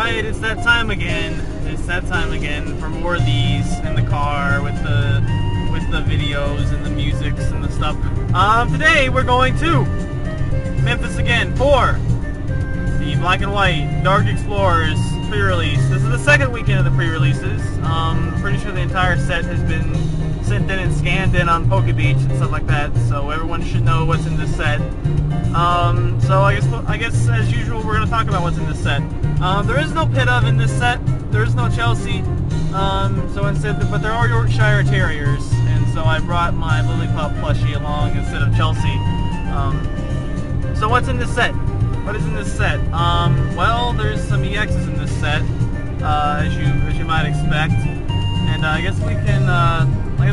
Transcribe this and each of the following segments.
Alright, it's that time again. It's that time again for more of these in the car with the videos and the musics and the stuff. Today we're going to Memphis again for the Black and White Dark Explorers pre-release. This is the second weekend of the pre-releases. Pretty sure the entire set has been sent in and scanned in on Poke Beach and stuff like that, so everyone should know what's in this set. So I guess as usual we're going to talk about what's in this set. There is no Pit of in this set. There is no Chelsea. So instead, but there are Yorkshire Terriers, and so I brought my Lillipup plushie along instead of Chelsea. So what's in this set? What is in this set? Well, there's some EXs in this set, as you might expect, and I guess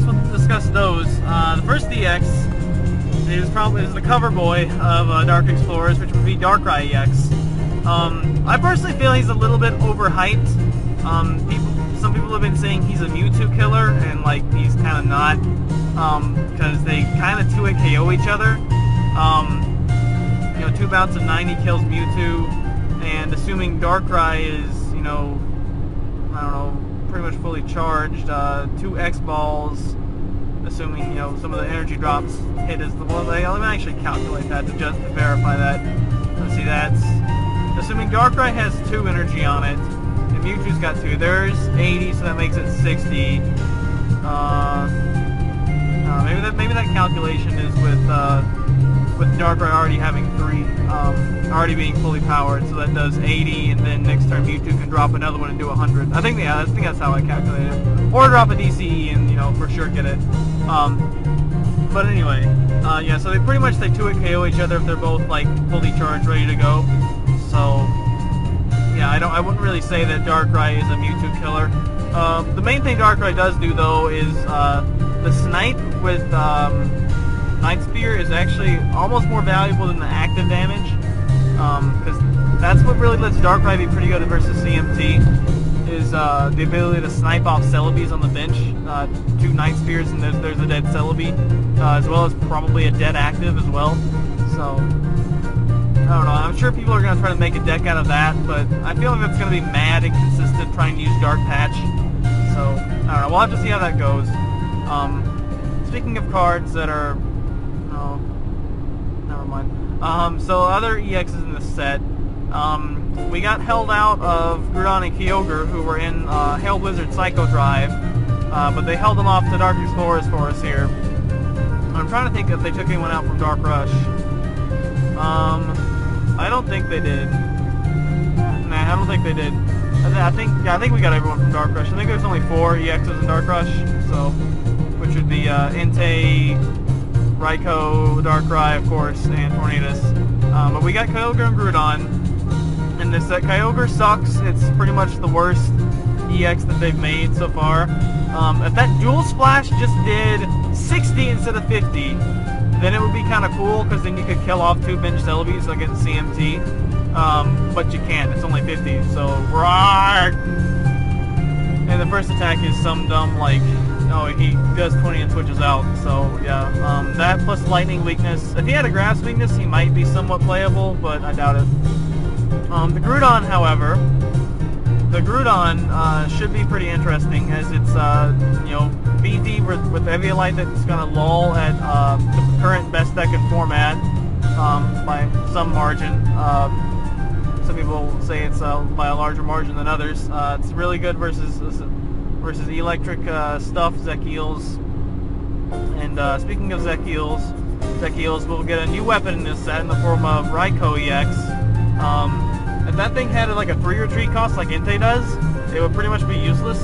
we'll discuss those. The first EX is the cover boy of Dark Explorers, which would be Darkrai EX. I personally feel he's a little bit overhyped. Some people have been saying he's a Mewtwo killer, and like he's kind of not, because they kind of 2-hit KO each other. You know, 2 bouts of 90 kills Mewtwo, and assuming Darkrai is, you know, I don't know, pretty much fully charged, 2 X balls, assuming, you know, some of the energy drops hit as the one. Let me actually calculate that to verify that. Let's see, that's assuming Darkrai has 2 energy on it, and Mewtwo's got 2. There's 80, so that makes it 60. Maybe that calculation is with Darkrai already having 3, already being fully powered, so that does 80, and then next turn Mewtwo can drop another one and do 100. I think that's how I calculated it. Or drop a DCE and, you know, for sure get it. But anyway, yeah, so they 2-hit KO each other if they're both like fully charged, ready to go. So yeah, I wouldn't really say that Darkrai is a Mewtwo killer. The main thing Darkrai does do though is the snipe with Night Spear is actually almost more valuable than the active damage, because that's what really lets Darkrai be pretty good versus CMT, is the ability to snipe off Celebes on the bench, 2 Night Spears and there's a dead Celebi, as well as probably a dead active as well. So I don't know, I'm sure people are going to try to make a deck out of that, but I feel like it's going to be mad inconsistent trying to use Dark Patch, so I don't know, we'll have to see how that goes. Speaking of cards that are, no, never mind. So other EXs in this set, we got held out of Groudon and Kyogre, who were in Hail Blizzard Psycho Drive, but they held them off to Dark Explorers for us here. I'm trying to think if they took anyone out from Dark Rush. I don't think they did. Nah, I don't think they did. I think we got everyone from Dark Rush. I think there's only 4 EXs in Dark Rush, so which would be Entei, Raikou, Darkrai, of course, and Tornadus. But we got Kyogre and Groudon. And this set, Kyogre sucks. It's pretty much the worst EX that they've made so far. If that Dual Splash just did 60 instead of 50, then it would be kind of cool, because then you could kill off 2 bench Celebes against CMT. But you can't, it's only 50, so roar! And the first attack is some dumb, like, oh, he does 20 and switches out, so yeah. That plus lightning weakness. If he had a grass weakness, he might be somewhat playable, but I doubt it. The Groudon, however, should be pretty interesting, as it's, you know, beefy with Eviolite that's going to lull at the current best deck in format by some margin. Some people say it's by a larger margin than others. It's really good versus electric stuff, Zekiels. And speaking of Zekiels will get a new weapon in this set in the form of Raikou EX. If that thing had like a 3 retreat cost like Entei does, it would pretty much be useless.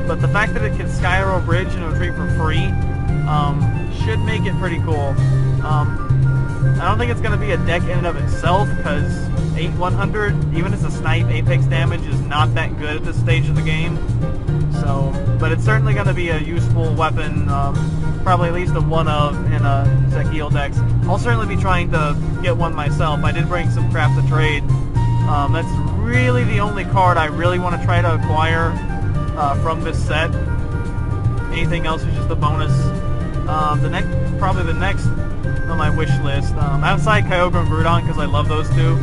But the fact that it can Skyro Bridge and retreat for free should make it pretty cool. I don't think it's going to be a deck in and of itself, because 8-100, even as a snipe, Apex damage is not that good at this stage of the game. So, but it's certainly going to be a useful weapon, probably at least a one-of in a Zekiel decks. I'll certainly be trying to get one myself. I did bring some crap to trade. That's really the only card I really want to try to acquire from this set. Anything else is just a bonus. Probably the next on my wish list, outside Kyogre and Groudon, because I love those two,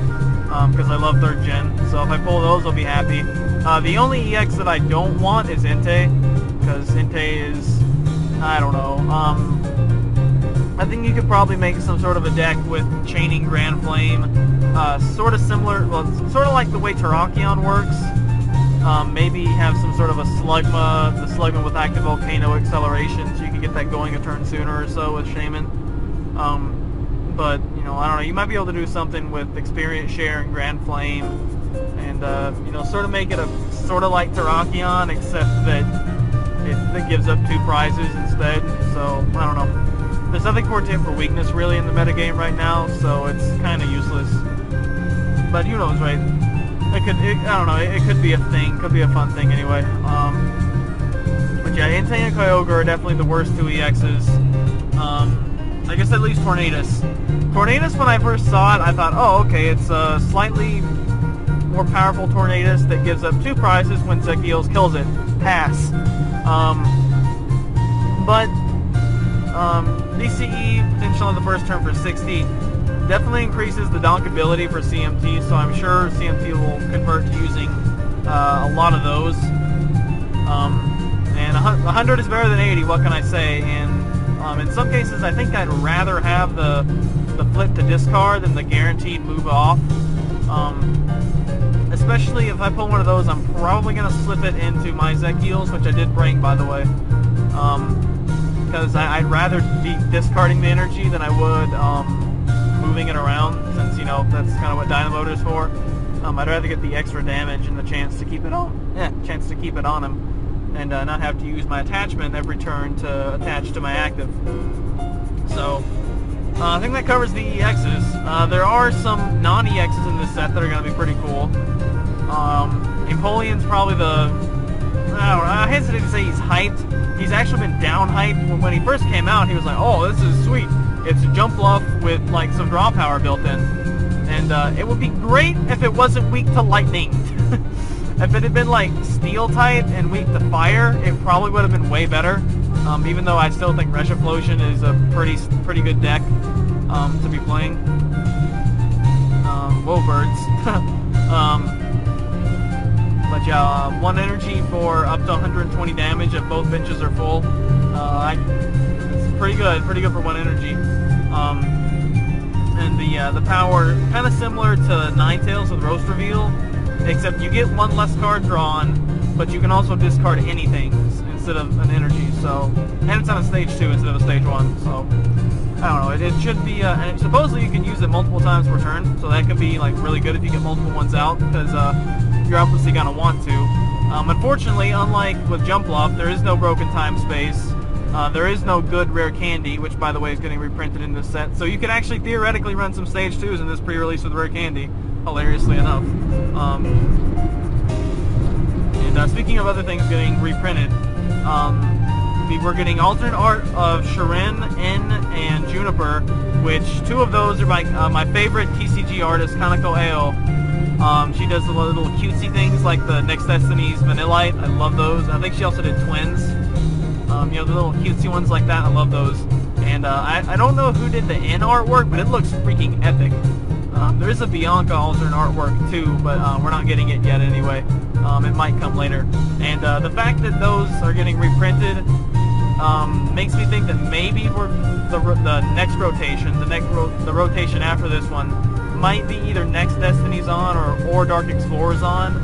because I love 3rd gen. So if I pull those, I'll be happy. The only EX that I don't want is Entei, because Entei is, I don't know. I think you could probably make some sort of a deck with chaining Grand Flame, sort of similar, well, sort of like the way Terrakion works. Maybe have some sort of a Slugma, the Slugma with active Volcano acceleration, so you can get that going a turn sooner or so with Shaman. But, you know, I don't know, you might be able to do something with Experience Share and Grand Flame, and, you know, sort of make it a, sort of like Terrakion, except that it gives up 2 prizes instead, so, I don't know. There's nothing for tip for weakness, really, in the metagame right now, so it's kind of useless. But who knows, right? I don't know, it could be a thing, could be a fun thing anyway. But yeah, Entei and Kyogre are definitely the worst 2 EXs. I guess at least Tornadus. Tornadus, when I first saw it, I thought, oh, okay, it's a slightly more powerful Tornadus that gives up 2 prizes when Zekiels kills it. Pass. But DCE, potential on the first turn for 60, definitely increases the donk ability for CMT, so I'm sure CMT will convert to using a lot of those. And 100 is better than 80, what can I say? And in some cases, I think I'd rather have the flip to discard than the guaranteed move off. Especially if I pull one of those, I'm probably going to slip it into my Zekiels, which I did bring, by the way. Because I'd rather be discarding the energy than I would moving it around, since, you know, that's kind of what Dynamotor is for. I'd rather get the extra damage and the chance to keep it on him, and not have to use my attachment every turn to attach to my active. So, I think that covers the EXs. There are some non-EXs in this set that are going to be pretty cool. Empoleon's probably the... I hesitate to say he's hyped. He's actually been down hyped. When he first came out, he was like, oh, this is sweet. It's a jump bluff with, like, some draw power built in. And, it would be great if it wasn't weak to lightning. If it had been, like, steel type and weak to fire, it probably would have been way better. Even though I still think Reshifusion is a pretty good deck to be playing. Whoa, birds. But yeah, 1 energy for up to 120 damage if both benches are full. It's pretty good for 1 energy. And the power, kind of similar to Ninetales with Roast Reveal, except you get 1 less card drawn, but you can also discard anything instead of an energy. So, and it's on a stage 2 instead of a stage 1. So, I don't know. It should be, and supposedly you can use it multiple times per turn, so that could be like really good if you get multiple ones out, because you're obviously gonna want to. Unfortunately, unlike with Jump Bluff, there is no broken time space. There is no good rare candy, which by the way is getting reprinted in this set. So you could actually theoretically run some stage 2s in this pre-release with rare candy, hilariously enough. And speaking of other things getting reprinted, we're getting alternate art of Shirin, N, and Juniper, which 2 of those are by my favorite TCG artist, Kanako Ao. She does the little cutesy things like the Next Destiny's Vanillite. I love those. I think she also did Twins. You know, the little cutesy ones like that. I love those. And I don't know who did the N artwork, but it looks freaking epic. There is a Bianca alternate artwork too, but we're not getting it yet anyway. It might come later. And the fact that those are getting reprinted makes me think that maybe we're the next rotation, the rotation after this one, might be either Next Destiny's on or Dark Explorer's on.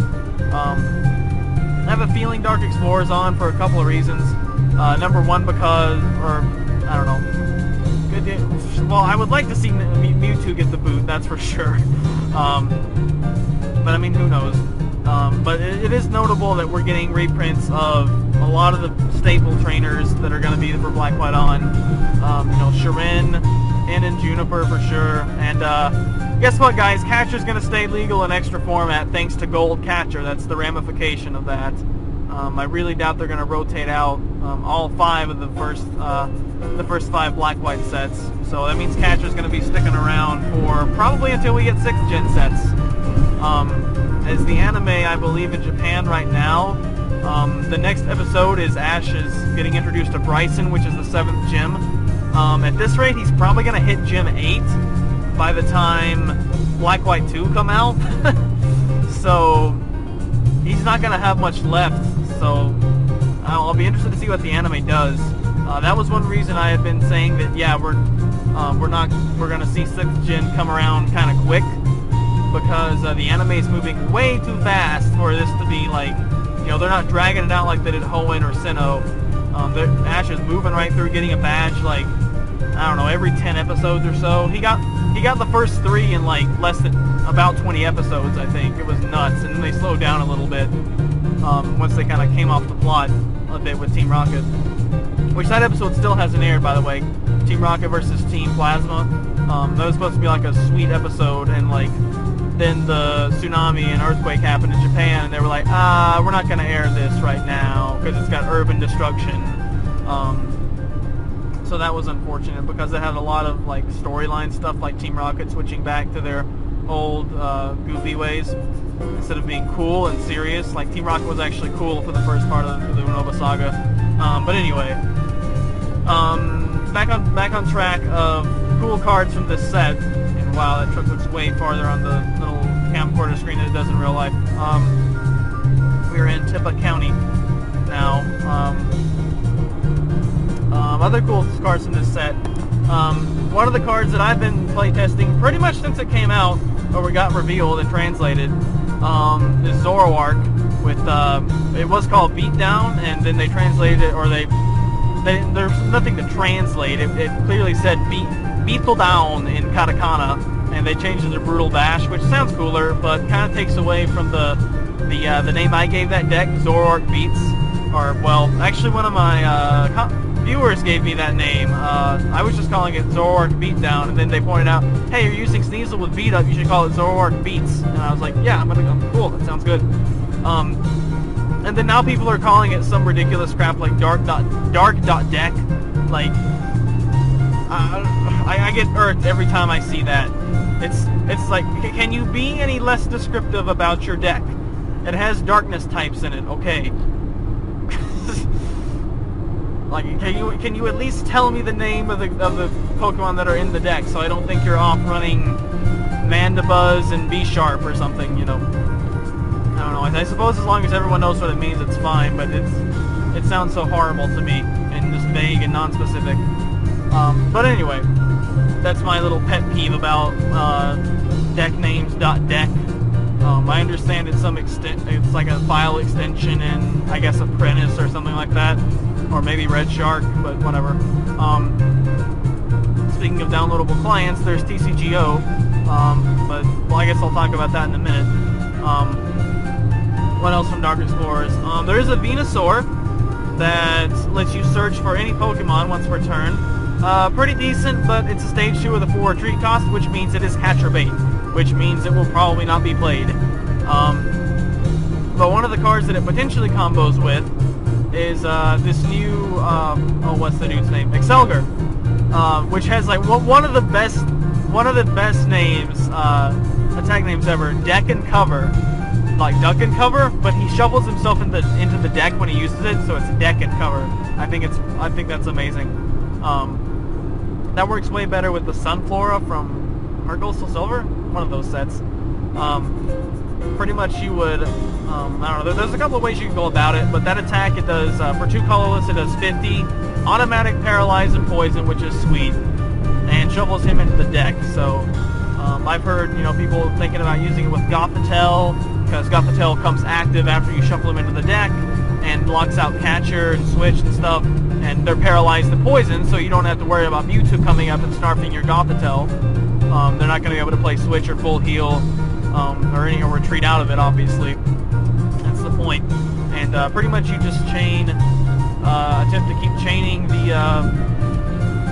I have a feeling Dark Explorer's on for a couple of reasons. Number one, because, or I don't know. Well, I would like to see Mewtwo get the boot, that's for sure. But I mean, who knows? But it is notable that we're getting reprints of a lot of the staple trainers that are going to be for Black White On. You know, Shirin, N, and Juniper for sure. And guess what, guys? Catcher's going to stay legal in extra format thanks to Gold Catcher. That's the ramification of that. I really doubt they're going to rotate out all 5 of the first 5 Black-White sets. So that means Catcher's going to be sticking around for probably until we get 6th gen sets. As the anime, I believe, in Japan right now, the next episode is Ash is getting introduced to Bryson, which is the 7th gym. At this rate, he's probably going to hit Gym 8 by the time Black White 2 come out. So he's not gonna have much left. So I'll be interested to see what the anime does. That was one reason I had been saying that, yeah, we're gonna see 6th gen come around kind of quick, because the anime is moving way too fast for this to be like, you know, they're not dragging it out like they did Hoenn or Sinnoh. Ash is moving right through, getting a badge like, I don't know, every 10 episodes or so. He got the first 3 in like less than about 20 episodes, I think. It was nuts, and then they slowed down a little bit once they kind of came off the plot a bit with Team Rocket. Which that episode still hasn't aired, by the way. Team Rocket versus Team Plasma. That was supposed to be like a sweet episode, and like then the tsunami and earthquake happened in Japan, and they were like, we're not going to air this right now because it's got urban destruction. So that was unfortunate, because it had a lot of like storyline stuff, like Team Rocket switching back to their old goofy ways instead of being cool and serious. Like Team Rocket was actually cool for the first part of the Unova Saga. But anyway, back on track of cool cards from this set. And wow, that truck looks way farther on the little camcorder screen than it does in real life. We're in Tippah County now. Other cool cards from this set. One of the cards that I've been playtesting pretty much since it came out, or it got revealed and translated, is Zoroark. With it was called Beatdown, and then they translated it, or there's nothing to translate. It clearly said Beetle Down in katakana, and they changed it to Brutal Bash, which sounds cooler, but kind of takes away from the name I gave that deck, Zoroark Beats. Or, well, actually one of my viewers gave me that name. I was just calling it Zoroark Beatdown, and then they pointed out, hey, you're using Sneasel with Beat Up, you should call it Zoroark Beats. And I was like, yeah, I'm gonna go, cool, that sounds good. And then now people are calling it some ridiculous crap like dark.deck. Like, I get irked every time I see that. It's like, can you be any less descriptive about your deck? It has darkness types in it, okay. Like, can you at least tell me the name of the Pokemon that are in the deck, so I don't think you're off running Mandibuzz and B-Sharp or something, you know? I don't know. I suppose as long as everyone knows what it means, it's fine. But it sounds so horrible to me and just vague and non-specific. But anyway, that's my little pet peeve about deck names.deck. I understand it's it's like a file extension in, I guess, Apprentice or something like that, or maybe Red Shark, but whatever. Speaking of downloadable clients, there's TCGO, but well, I guess I'll talk about that in a minute. What else from Dark Explorers? There is a Venusaur that lets you search for any Pokemon once per turn. Pretty decent, but it's a stage 2 with a 4 retreat cost, which means it is catcher bait, which means it will probably not be played. But one of the cards that it potentially combos with is this new, what's the dude's name? Excelgar, which has like one of the best names, attack names ever, Deck and Cover. Like duck and cover, but he shovels himself into the deck when he uses it, so it's deck and cover. I think that's amazing. That works way better with the Sunflora from Heart Gold Soul Silver, one of those sets. Pretty much you would, I don't know, there's a couple of ways you can go about it, but that attack, it does, for 2 colorless, it does 50, automatic paralyze and poison, which is sweet, and shovels him into the deck. So I've heard, you know, people thinking about using it with Gothitelle, because Gothitelle comes active after you shuffle them into the deck and blocks out Catcher and Switch and stuff, and they're paralyzed and poisoned, so you don't have to worry about Mewtwo coming up and snarfing your Gothitelle. They're not going to be able to play Switch or Full Heal or retreat out of it, obviously. That's the point. And pretty much you just chain, attempt to keep chaining the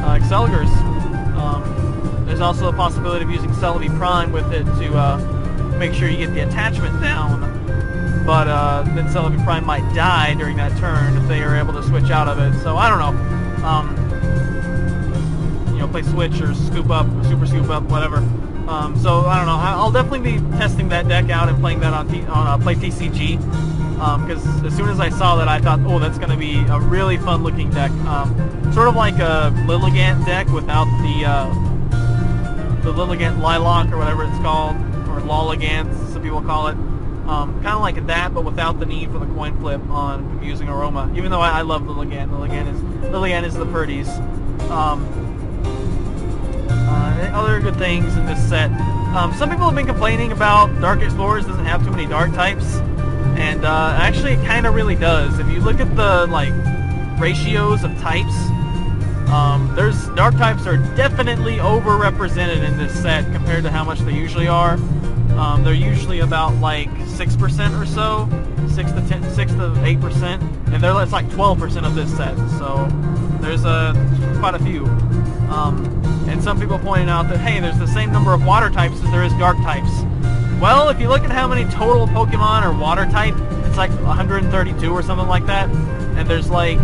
Excelgars. There's also a possibility of using Celebi Prime with it to make sure you get the attachment down, but then Celebi Prime might die during that turn if they are able to switch out of it. So I don't know, you know, play Switch or Scoop Up, or Super Scoop Up, whatever. So I don't know. I'll definitely be testing that deck out and playing that on Play TCG, because as soon as I saw that, I thought, oh, that's going to be a really fun-looking deck, sort of like a Lilligant deck without the the Lilac or whatever it's called, or Lolligant, some people call it. Kind of like that, but without the need for the coin flip on Confusing Aroma. Even though I love Lilligant. Lilligant is the pretties. Other good things in this set. Some people have been complaining about Dark Explorers doesn't have too many dark types, and actually it kind of really does. If you look at the like ratios of types, there's dark types are definitely overrepresented in this set compared to how much they usually are. They're usually about like 6% or so, 6 to 8%, and it's like 12% of this set. So there's quite a few. And some people pointing out that, hey, there's the same number of water types as there is dark types. Well, if you look at how many total Pokemon are water type, it's like 132 or something like that. And there's like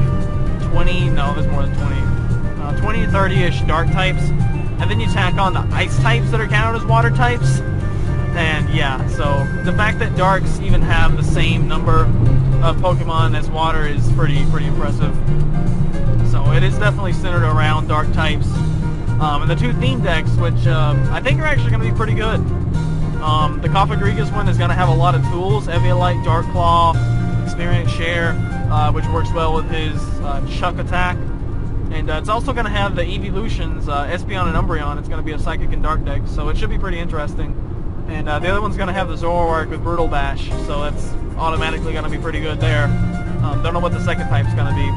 20, no, there's more than 20 to 30-ish dark types. And then you tack on the ice types that are counted as water types. And yeah, so the fact that darks even have the same number of Pokemon as water is pretty impressive. So it is definitely centered around dark types. And the two theme decks, which I think are actually going to be pretty good. The Cofagrigus one is going to have a lot of tools: Eviolite, Dark Claw, Experience Share, which works well with his Chuck attack. And it's also going to have the Evolutions, Espeon and Umbreon. It's going to be a Psychic and Dark deck, so it should be pretty interesting. And the other one's going to have the Zoroark with Brutal Bash, so that's automatically going to be pretty good there. Don't know what the second type's going to be.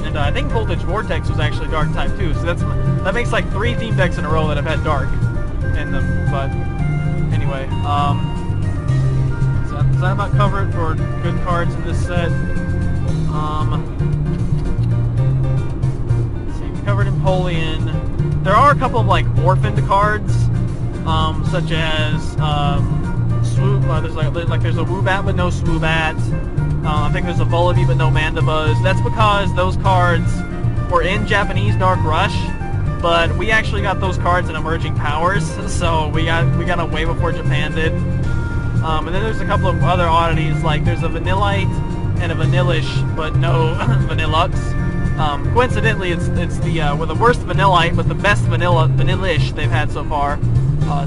And I think Voltage Vortex was actually Dark type too, so that makes like 3 theme decks in a row that have had Dark in them. But anyway, so does that about cover it for good cards in this set? Let's see, we covered Empoleon. There are a couple of like orphaned cards, such as Swoop. There's a Woobat but no Swoobat. I think there's a Volibee but no Mandibuzz. That's because those cards were in Japanese Dark Rush, but we actually got those cards in Emerging Powers, so we got them way before Japan did. And then there's a couple of other oddities, like there's a Vanillite and a Vanillish, but no Vanillux. Coincidentally, it's the worst Vanillite, but the best Vanillish they've had so far.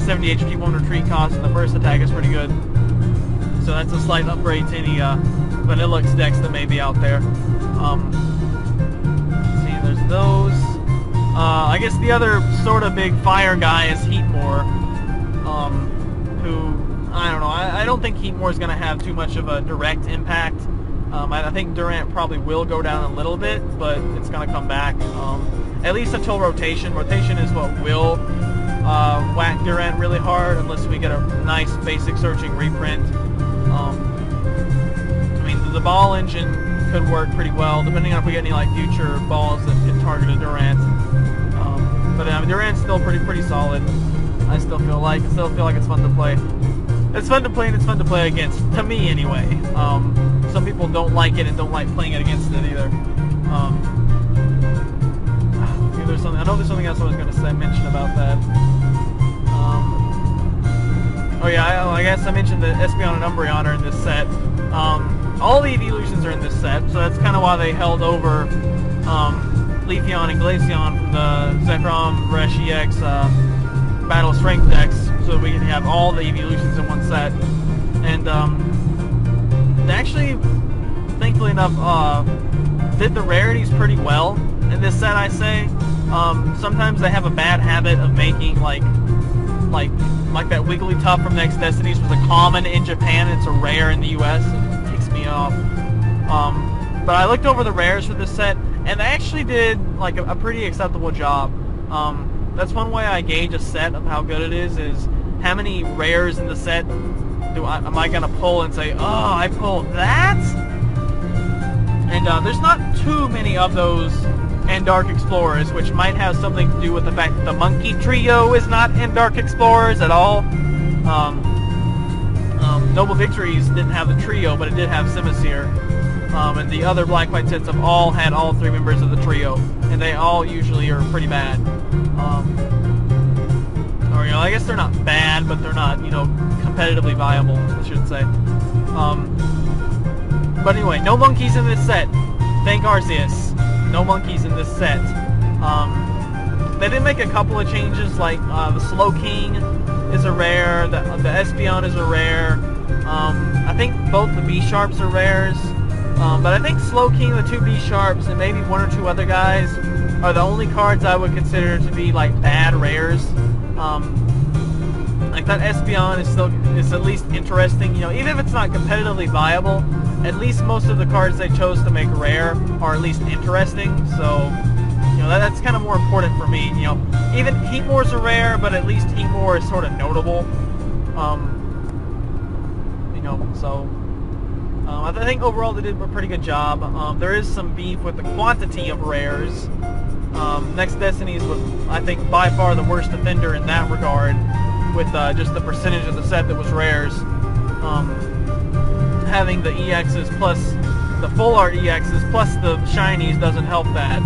70 HP, 1 retreat cost, and the first attack is pretty good. So that's a slight upgrade to any Vanillux decks that may be out there. Let's see, there's those. I guess the other sort of big fire guy is Heatmore, who, I don't know, I don't think Heatmore is going to have too much of a direct impact. I think Durant probably will go down a little bit, but it's going to come back, at least until Rotation. Rotation is what will whack Durant really hard, unless we get a nice basic searching reprint. I mean, the ball engine could work pretty well, depending on if we get any like future balls that can target a Durant. But Durant's still pretty solid. I still feel like it's fun to play. It's fun to play, and it's fun to play against, to me anyway. Some people don't like it and don't like playing it against it either. There's something. I know there's something else I was going to mention about that. Oh yeah, I guess I mentioned that Espeon and Umbreon are in this set. All the Evolutions are in this set, so that's kind of why they held over Leafeon and Glaceon from the Zekrom Resh EX Battle Strength decks, so that we can have all the Evolutions in one set. And they actually, thankfully enough, did the rarities pretty well in this set, I say. Sometimes they have a bad habit of making like that Wigglytuff from Next Destinies was a common in Japan, and it's a rare in the US. It ticks me off. But I looked over the rares for this set, and they actually did like a pretty acceptable job. That's one way I gauge a set of how good it is how many rares in the set am I gonna pull and say, oh, I pulled that? And there's not too many of those in Dark Explorers, which might have something to do with the fact that the Monkey Trio is not in Dark Explorers at all. Noble Victories didn't have the trio, but it did have Simisear. And the other Black-White sets have all had all 3 members of the trio, and they all usually are pretty bad. Or, you know, I guess they're not bad, but they're not, you know, competitively viable, I should say. But anyway, no monkeys in this set. Thank Arceus. No monkeys in this set. They did make a couple of changes, like the Slow King is a rare, the Espion is a rare. I think both the B Sharps are rares, but I think Slow King, the 2 B Sharps, and maybe 1 or 2 other guys are the only cards I would consider to be like bad rares. Like that Espion is at least interesting, you know, even if it's not competitively viable. At least most of the cards they chose to make rare are at least interesting. So, you know, that's kind of more important for me. You know, even Heatmore's a rare, but at least Heatmore is sort of notable. You know, so I think overall they did a pretty good job. There is some beef with the quantity of rares. Next Destinies was, I think, by far the worst offender in that regard, with just the percentage of the set that was rares. Having the EXs plus the full art EXs plus the shinies doesn't help that.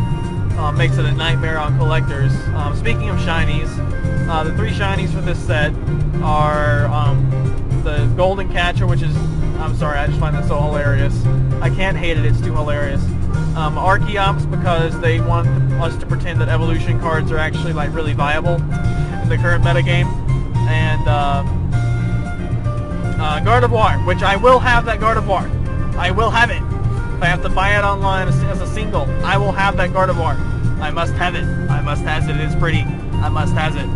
Makes it a nightmare on collectors. Speaking of shinies, the 3 shinies for this set are the Golden Catcher, which is, I'm sorry, I just find that so hilarious. I can't hate it, it's too hilarious. Archeops, because they want us to pretend that evolution cards are actually like really viable in the current metagame. And Gardevoir, which I will have that Gardevoir. I will have it. If I have to buy it online as a single, I will have that Gardevoir. I must have it. I must has it. It's pretty. I must has it.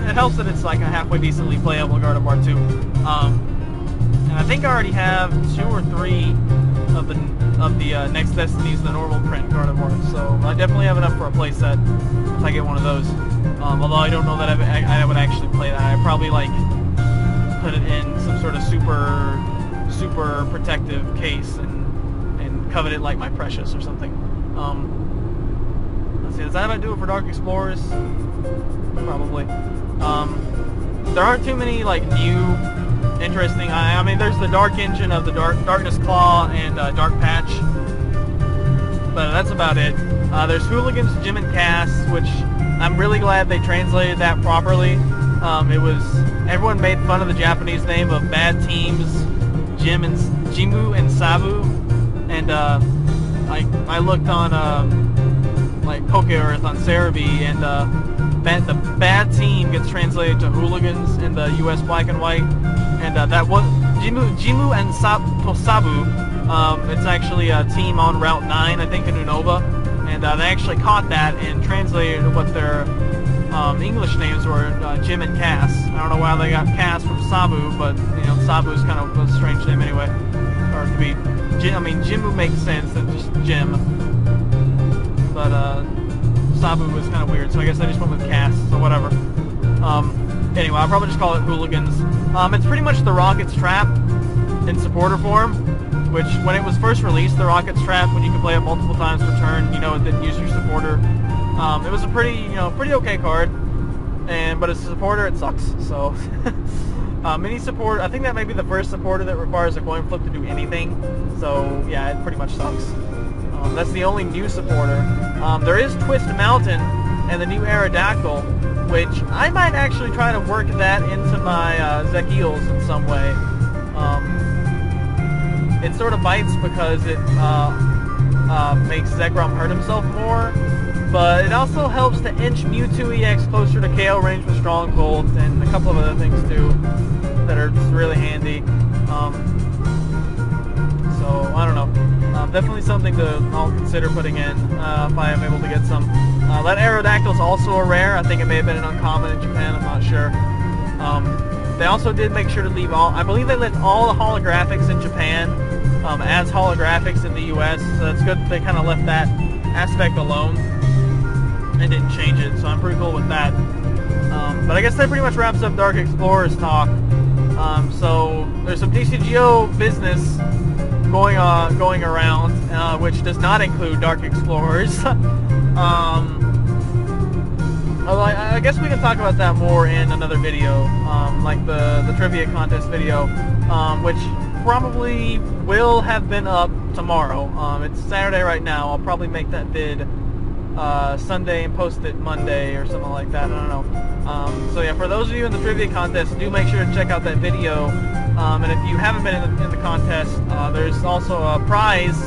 It helps that it's like a halfway decently playable Gardevoir too. And I think I already have 2 or 3 of the Next Destinies, the normal print Gardevoir. So I definitely have enough for a playset if I get one of those. Although I don't know that I would actually play that. I'd probably like put it in some sort of super protective case and covet it like my Precious or something. Let's see, does that have to do it for Dark Explorers? Probably. There aren't too many like new interesting. I mean, there's the Dark Engine of the Darkness Claw and Dark Patch, but that's about it. There's Hooligans, Jim and Cass, which I'm really glad they translated that properly. Everyone made fun of the Japanese name of bad teams, Jimu and Sabu, and I looked on like Poke Earth on Cerebi, and the bad team gets translated to Hooligans in the U.S. Black and White, and that was Jimu and Sabu. It's actually a team on Route 9, I think, in Unova, and they actually caught that and translated what their English names were, Jim and Cass. I don't know why they got Cass from Sabu, but you know, Sabu's kind of a strange name anyway. Or to be, I mean, Jimu makes sense, than just Jim. But Sabu was kind of weird, so I guess I just went with Cass. So whatever. Anyway, I'll probably just call it Hooligans. It's pretty much the Rocket's Trap in supporter form, which when it was first released, the Rocket's Trap, when you could play it multiple times per turn, you know, it didn't use your supporter. It was a pretty okay card, but as a supporter, it sucks. So, mini support, I think that may be the first supporter that requires a coin flip to do anything. So, yeah, it pretty much sucks. That's the only new supporter. There is Twist Mountain and the new Aerodactyl, which I might actually try to work that into my Zekiels in some way. It sort of bites because it makes Zekrom hurt himself more. But it also helps to inch Mewtwo EX closer to KO range with Strong Bolt, and a couple of other things too that are just really handy. So I don't know. Definitely something I'll consider putting in if I am able to get some. That Aerodactyl is also a rare. I think it may have been an uncommon in Japan. I'm not sure. They also did make sure to leave I believe they left all the holographics in Japan as holographics in the US. So it's good that they kind of left that aspect alone and didn't change it, so I'm pretty cool with that. But I guess that pretty much wraps up Dark Explorers talk. So there's some DCGO business going around, which does not include Dark Explorers. Although I guess we can talk about that more in another video, like the trivia contest video, which probably will have been up tomorrow. It's Saturday right now. I'll probably make that vid Sunday and post it Monday or something like that. I don't know. So yeah, for those of you in the trivia contest, do make sure to check out that video. And if you haven't been in the contest, there's also a prize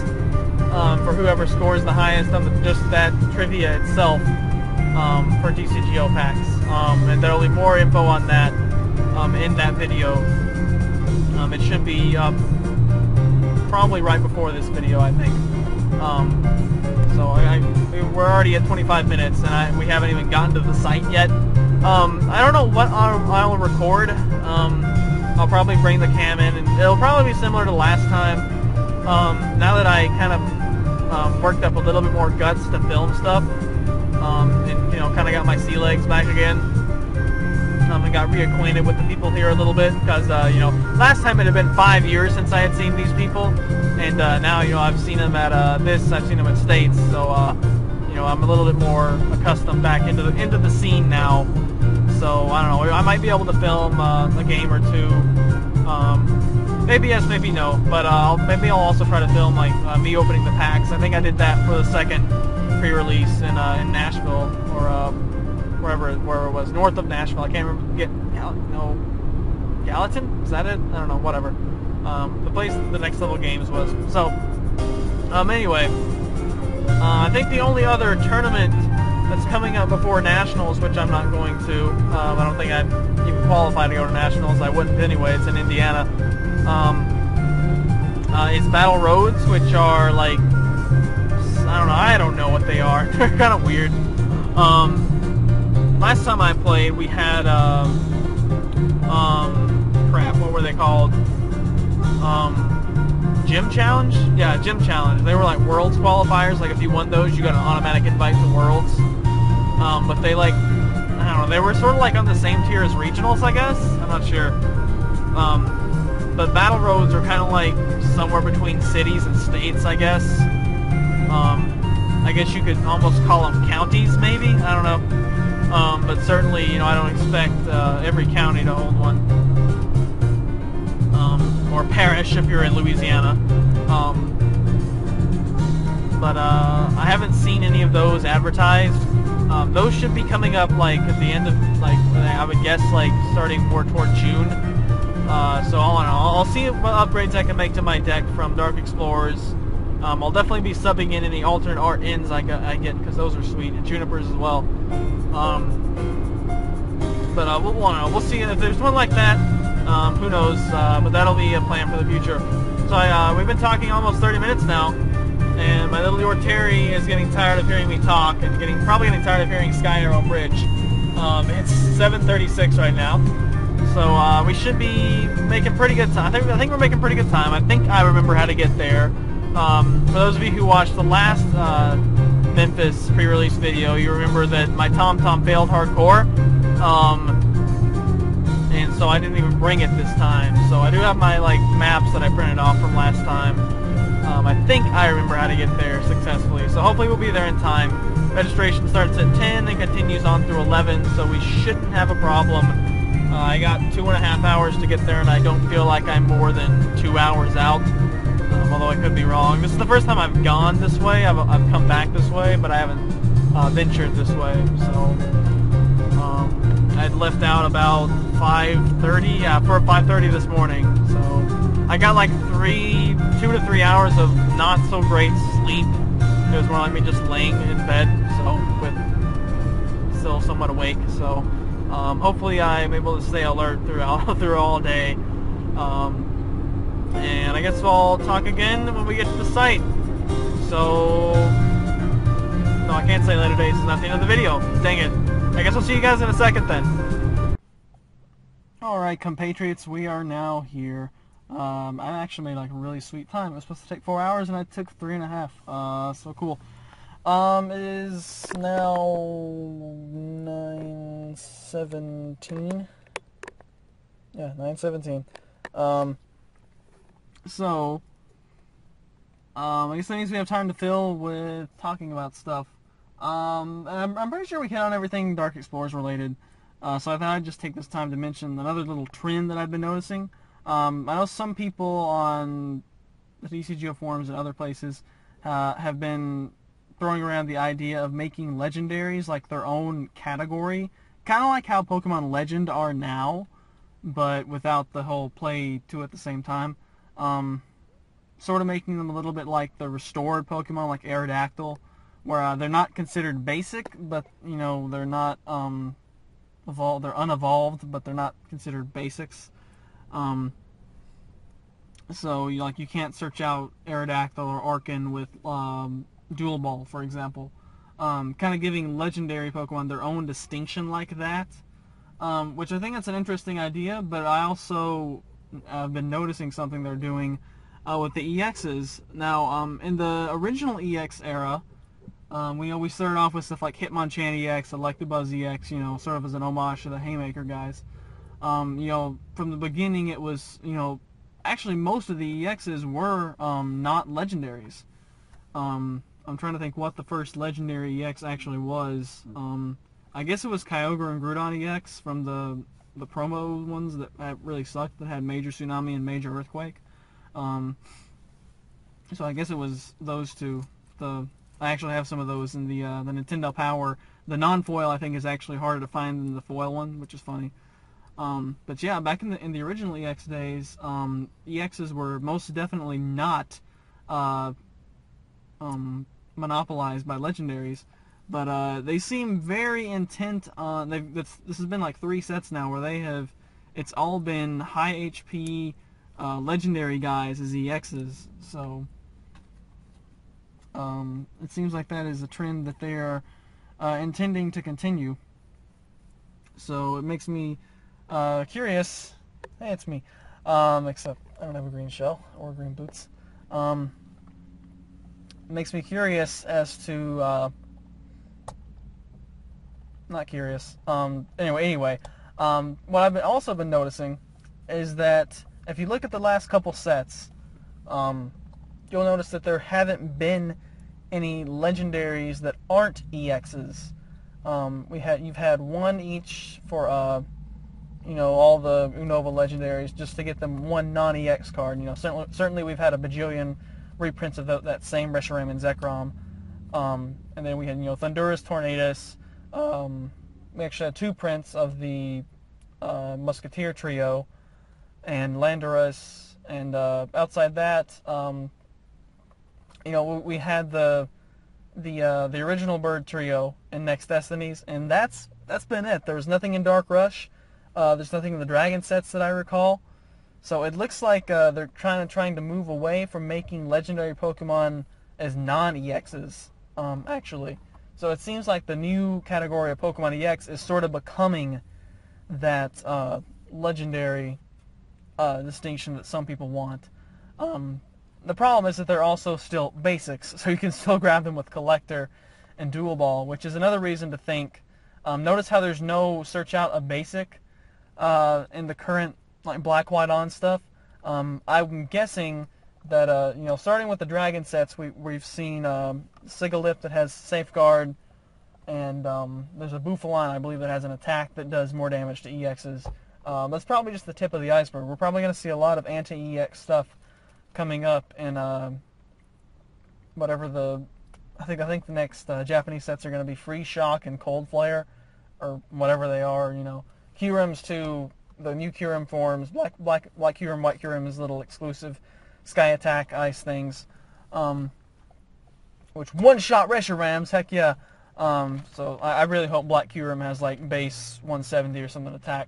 for whoever scores the highest on just that trivia itself for TCGO packs. And there will be more info on that in that video. It should be up probably right before this video, I think. So we're already at 25 minutes, and we haven't even gotten to the site yet. I don't know what I'll record. I'll probably bring the cam in, and it'll probably be similar to last time. Now that I kind of worked up a little bit more guts to film stuff, and kind of got my sea legs back again, and got reacquainted with the people here a little bit, because last time it had been 5 years since I had seen these people, and now I've seen them at I've seen them at States, so I'm a little bit more accustomed back into the scene now. So I don't know, I might be able to film a game or two. Maybe yes, maybe no, but maybe I'll also try to film like me opening the packs. I think I did that for the second pre-release in Nashville, or where it was, north of Nashville. I can't remember. Gallatin? Is that it? I don't know. Whatever. The place the Next Level Games was. So anyway, I think the only other tournament that's coming up before Nationals, which I'm not going to, I don't think I'd even qualify to go to Nationals. I wouldn't anyway. It's in Indiana. It's Battle Roads, which are like, I don't know what they are. They're kind of weird. Last time I played, we had crap, what were they called? Gym Challenge? Yeah, Gym Challenge. They were like Worlds qualifiers. Like if you won those, you got an automatic invite to Worlds. But they like, I don't know, they were sort of like on the same tier as Regionals, I guess? I'm not sure. But Battle Roads are kind of like somewhere between cities and states, I guess. I guess you could almost call them counties, maybe? I don't know. But certainly, I don't expect every county to hold one. Or parish if you're in Louisiana. But I haven't seen any of those advertised. Those should be coming up like at the end of, like, I would guess, like starting more toward June. So I'll see what upgrades I can make to my deck from Dark Explorers. I'll definitely be subbing in any alternate art ends I get, because those are sweet, and Junipers as well. But we'll see if there's one like that. Who knows? But that'll be a plan for the future. So we've been talking almost 30 minutes now, and my little York Terry is getting tired of hearing me talk, and probably getting tired of hearing Sky Arrow Bridge. It's 7:36 right now, so we should be making pretty good time. I think we're making pretty good time. I think I remember how to get there. For those of you who watched the last Memphis pre-release video, you remember that my TomTom failed hardcore, and so I didn't even bring it this time. So I do have my maps that I printed off from last time. I think I remember how to get there successfully, so hopefully we'll be there in time. Registration starts at 10 and continues on through 11, so we shouldn't have a problem. I got 2.5 hours to get there, and I don't feel like I'm more than 2 hours out. Although I could be wrong. This is the first time I've gone this way. I've come back this way, but I haven't ventured this way. So I'd left out about 5:30. Yeah, for 5:30 this morning. So I got like 2 to 3 hours of not so great sleep. It was more like me just laying in bed, so with still somewhat awake. So hopefully I'm able to stay alert through all day. And I guess I'll talk again when we get to the site. So, no, I can't say later days. It's not the end of the video. Dang it. I guess I'll see you guys in a second then. Alright, compatriots, we are now here. I actually made like a really sweet time. It was supposed to take 4 hours and I took 3.5. So cool. It is now 9:17. Yeah, 9:17. So, I guess that means we have time to fill with talking about stuff. And I'm pretty sure we hit on everything Dark Explorers related. So I thought I'd just take this time to mention another little trend that I've been noticing. I know some people on the TCGO forums and other places have been throwing around the idea of making legendaries like their own category. Kind of like how Pokemon Legend are now, but without the whole play to at the same time. sort of making them a little bit like the restored Pokemon, like Aerodactyl, where they're not considered basic, but you know they're not evolved. They're unevolved, but they're not considered basics. So you can't search out Aerodactyl or Arcan with Dual Ball, for example. Kind of giving legendary Pokemon their own distinction like that, which I think that's an interesting idea. But I also have been noticing something they're doing with the EXs. Now, in the original EX era, we started off with stuff like Hitmonchan EX, Electabuzz EX, sort of as an homage to the Haymaker guys. From the beginning it was, actually most of the EXs were not legendaries. I'm trying to think what the first legendary EX actually was. I guess it was Kyogre and Groudon EX from the promo ones that really sucked, that had Major Tsunami and Major Earthquake. So I guess it was those two. I actually have some of those in the Nintendo Power. The non-foil I think is actually harder to find than the foil one, which is funny. But yeah, back in the original EX days, EXs were most definitely not monopolized by legendaries, but they seem very intent on. This has been like 3 sets now where it's all been high HP legendary guys as EXs. So it seems like that is a trend that they are intending to continue. So it makes me curious. Hey, it's me. Except I don't have a green shell or green boots. It makes me curious as to not curious. Anyway, what I've also been noticing is that if you look at the last couple sets, you'll notice that there haven't been any legendaries that aren't EXs. You've had one each for all the Unova legendaries, just to get them one non-EX card. Certainly we've had a bajillion reprints of that same Reshiram and Zekrom. And then we had Thunderous, Tornadus. We actually had 2 prints of the Musketeer trio and Landorus, and outside that, we had the original Bird trio in Next Destinies, and that's been it. There was nothing in Dark Rush. There's nothing in the Dragon sets that I recall. So it looks like they're trying to move away from making legendary Pokemon as non-EXs, actually. So it seems like the new category of Pokemon EX is sort of becoming that legendary distinction that some people want. The problem is that they're also still basics, so you can still grab them with Collector and Dual Ball, which is another reason to think. Notice how there's no search out a basic in the current Black, White, On stuff. I'm guessing that starting with the Dragon sets, we've seen Sigalip that has Safeguard, and there's a Bouffalant, I believe, that has an attack that does more damage to EXs. That's probably just the tip of the iceberg. We're probably going to see a lot of anti-EX stuff coming up in whatever I think the next Japanese sets are going to be Free Shock and Cold Flare, or whatever they are. Kyurems too. The new Kyurem forms, Black Kyurem, White Kyurem is little exclusive Sky Attack Ice things, which one-shot Reshirams, heck yeah. So I really hope Black Kyurem has like base 170 or something attack.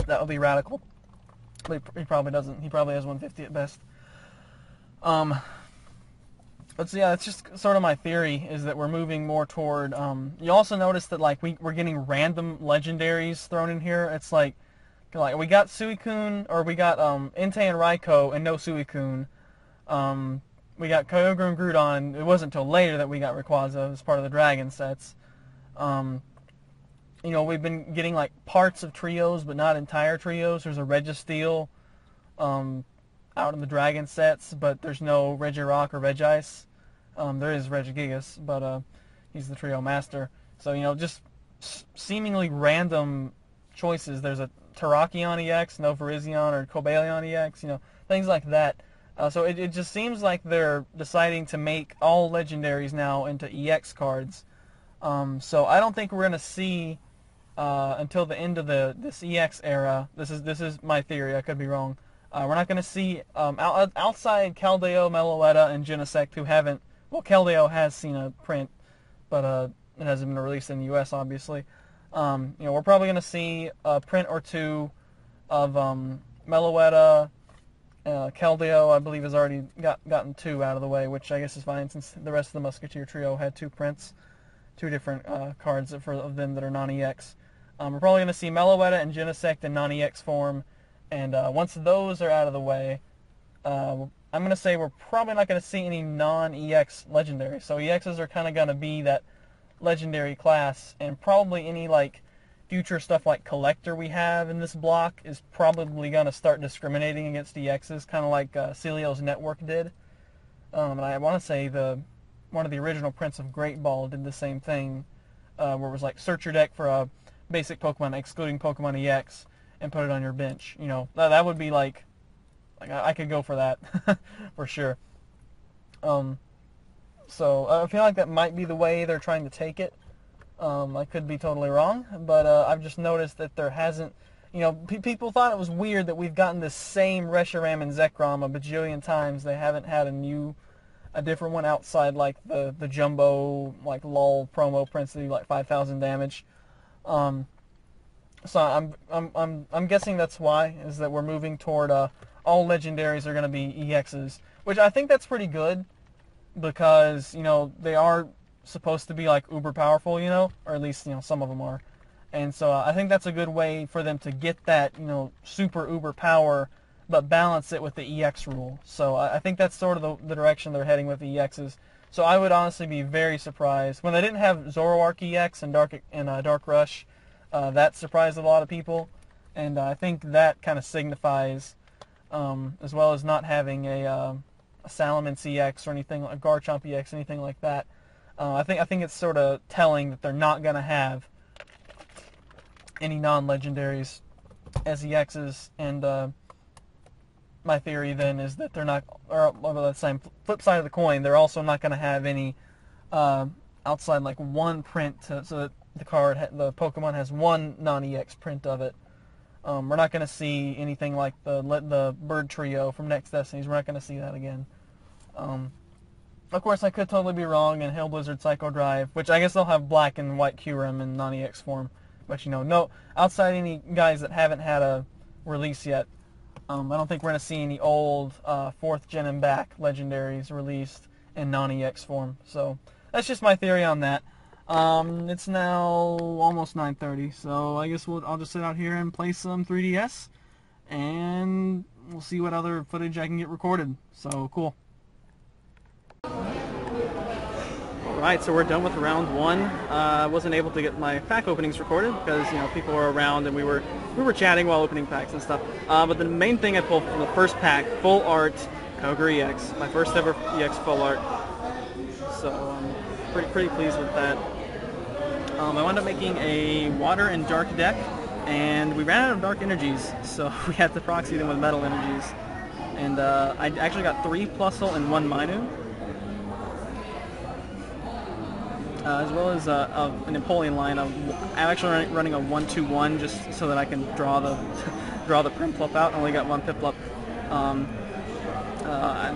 That would be radical. But he probably doesn't. He probably has 150 at best. But so yeah, that's just sort of my theory, is that we're moving more toward. You also notice that we're getting random legendaries thrown in here. It's like we got Suicune, or we got Entei and Raikou and no Suicune. We got Kyogre and Groudon. It wasn't until later that we got Rayquaza as part of the Dragon sets. We've been getting parts of trios, but not entire trios. There's a Registeel out in the Dragon sets, but there's no Regirock or Regice. There is Regigigas, but he's the trio master. So, just seemingly random choices. There's a Terrakion EX, no Virizion, or Cobalion EX, things like that. So it just seems like they're deciding to make all legendaries now into EX cards. So I don't think we're going to see until the end of this EX era. This is my theory. I could be wrong. We're not going to see, outside Caldeo, Meloetta, and Genesect, who haven't, well, Caldeo has seen a print, but it hasn't been released in the US, obviously. We're probably going to see a print or two of Meloetta. Caldeo, I believe, has already gotten 2 out of the way, which I guess is fine since the rest of the Musketeer trio had 2 prints, 2 different cards of them that are non-EX. We're probably going to see Meloetta and Genesect in non-EX form, and once those are out of the way, I'm going to say we're probably not going to see any non-EX legendaries. So EXs are kind of going to be that legendary class, and probably any like future stuff like Collector we have in this block is probably going to start discriminating against EXs, kind of like Celio's Network did. And I want to say one of the original prints of Great Ball did the same thing, where it was like search your deck for a basic Pokemon excluding Pokemon EX and put it on your bench. That would be like I could go for that for sure. So I feel like that might be the way they're trying to take it. I could be totally wrong, but I've just noticed that there hasn't, people thought it was weird that we've gotten this same Reshiram and Zekrom a bajillion times. They haven't had a different one outside like the Jumbo, like LOL promo prints that do like 5,000 damage. So I'm guessing that's why, is that we're moving toward all legendaries are going to be EXs, which I think that's pretty good, because they are supposed to be like uber powerful, or at least some of them are, and so I think that's a good way for them to get that super uber power, but balance it with the EX rule. So I think that's sort of the direction they're heading with the EXs. So I would honestly be very surprised when they didn't have Zoroark EX and Dark Rush. That surprised a lot of people, and I think that kind of signifies, as well as not having a Salamence EX or anything like Garchomp EX, anything like that. I think it's sort of telling that they're not going to have any non-legendaries as EXs, and my theory then is that they're not, or on the same flip side of the coin, they're also not going to have any outside like one print so that the Pokemon has one non-EX print of it. We're not going to see anything like the Bird Trio from Next Destinies. We're not going to see that again. Of course, I could totally be wrong, and Hail Blizzard Psycho Drive, which I guess they'll have Black and White Kyurem in non-EX form. But no, outside any guys that haven't had a release yet, I don't think we're going to see any old 4th Gen and back legendaries released in non-EX form. So that's just my theory on that. It's now almost 9:30, so I guess I'll just sit out here and play some 3DS, and we'll see what other footage I can get recorded. So cool. Alright, so we're done with round 1. I wasn't able to get my pack openings recorded because people were around and we were chatting while opening packs and stuff. But the main thing I pulled from the first pack, full art Kyogre EX, my first ever EX full art. So I'm pretty pleased with that. I wound up making a water and dark deck, and we ran out of dark energies, so we had to proxy them with metal energies. And I actually got 3 Plusle and 1 Minu, as well as an Napoleon line. I'm actually running a 1-2-1 just so that I can draw the Prinplup out. I only got 1 Piplup.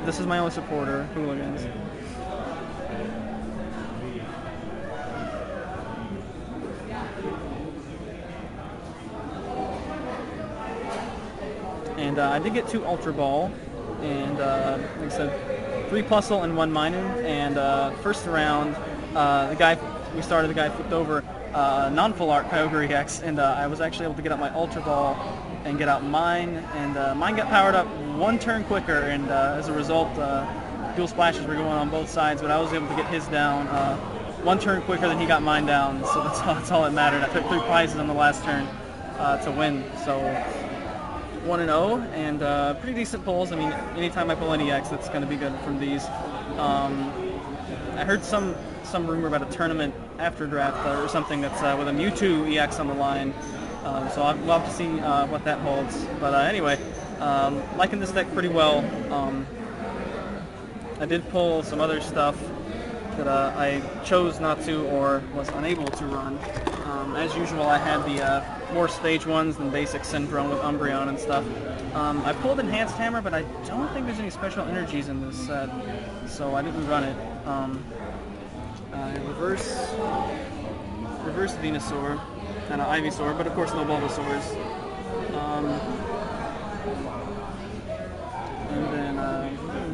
This is my only supporter, Hooligans. And I did get 2 Ultra Ball, and like I said, 3 Plusle and 1 Minu. And first round, the guy flipped over non-full art Kyogre EX, and I was actually able to get out my Ultra Ball and get out mine, and mine got powered up 1 turn quicker, and as a result, dual splashes were going on both sides, but I was able to get his down 1 turn quicker than he got mine down, so that's all that mattered. I took 3 prizes on the last turn to win, so 1-0, and pretty decent pulls. I mean, anytime I pull an EX, that's going to be good from these. I heard some rumor about a tournament after draft or something that's with a Mewtwo EX on the line, so I'd love to see what that holds. But anyway, liking this deck pretty well. I did pull some other stuff that I chose not to or was unable to run. As usual, I had the more stage ones than basic Syndrome with Umbreon and stuff. I pulled Enhanced Hammer, but I don't think there's any special energies in this set, so I didn't run it. Reverse Venusaur, and an Ivysaur, but of course no Bulbasaurs. And then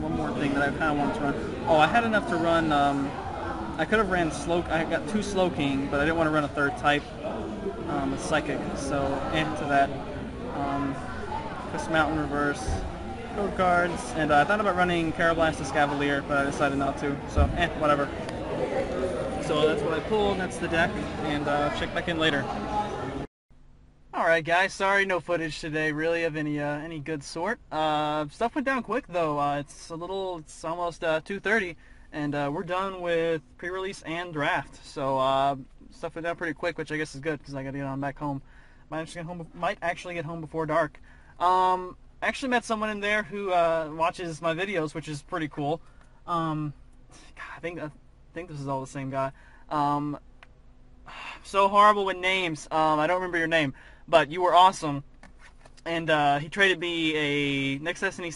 one more thing that I kind of wanted to run. Oh, I had enough to run. I could have ran Slow. I got 2 Slowking, but I didn't want to run a 3rd type, a Psychic. So to that. Twist Mountain Reverse, Code Cards, and I thought about running Carablast to Scavalier, but I decided not to. So whatever. So that's what I pulled. That's the deck, and check back in later. Alright guys, sorry no footage today really of any good sort. Stuff went down quick though. It's almost 2:30 and we're done with pre-release and draft. So stuff went down pretty quick, which I guess is good because I gotta get on back home. Might actually get home before dark. Actually met someone in there who watches my videos, which is pretty cool. God, I think this is all the same guy. So horrible with names. I don't remember your name. But you were awesome, and he traded me my Nextestiny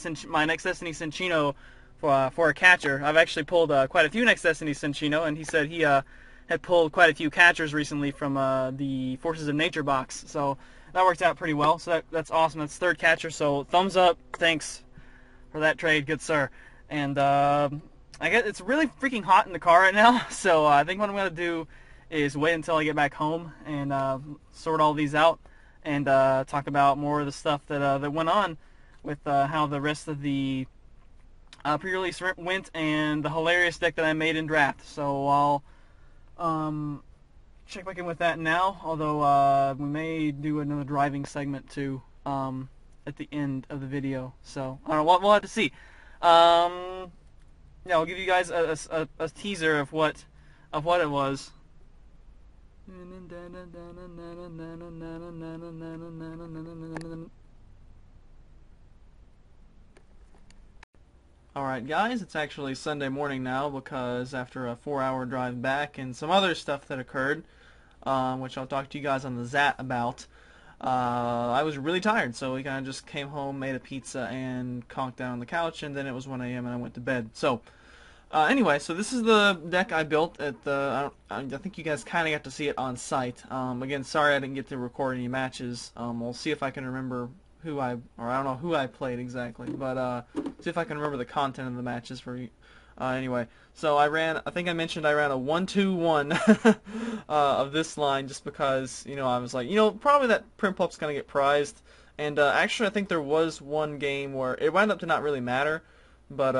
Cinccino for a catcher. I've actually pulled quite a few Nextestiny Cinccino, and he said he had pulled quite a few catchers recently from the Forces of Nature box. So that worked out pretty well. So that's awesome. That's 3rd catcher. So thumbs up. Thanks for that trade, good sir. And I guess it's really freaking hot in the car right now. So I think what I'm gonna do is wait until I get back home and sort all these out. And talk about more of the stuff that went on with how the rest of the pre-release went and the hilarious deck that I made in draft. So I'll check back in with that now, although we may do another driving segment too at the end of the video. So I don't know, we'll have to see. Yeah, I'll give you guys a teaser of what it was. Alright guys, it's actually Sunday morning now because after a 4-hour drive back and some other stuff that occurred, which I'll talk to you guys on the Zat about, I was really tired, so we kind of just came home, made a pizza, and conked down on the couch, and then it was 1 a.m. and I went to bed. So anyway, so this is the deck I built at the, I think you guys kind of got to see it on site. Again, sorry I didn't get to record any matches. We'll see if I can remember I don't know who I played exactly, but see if I can remember the content of the matches for you. Anyway, so I think I mentioned I ran a 1-2-1 of this line just because, I was like, probably that Primpup's going to get prized. And actually I think there was one game where it wound up to not really matter, but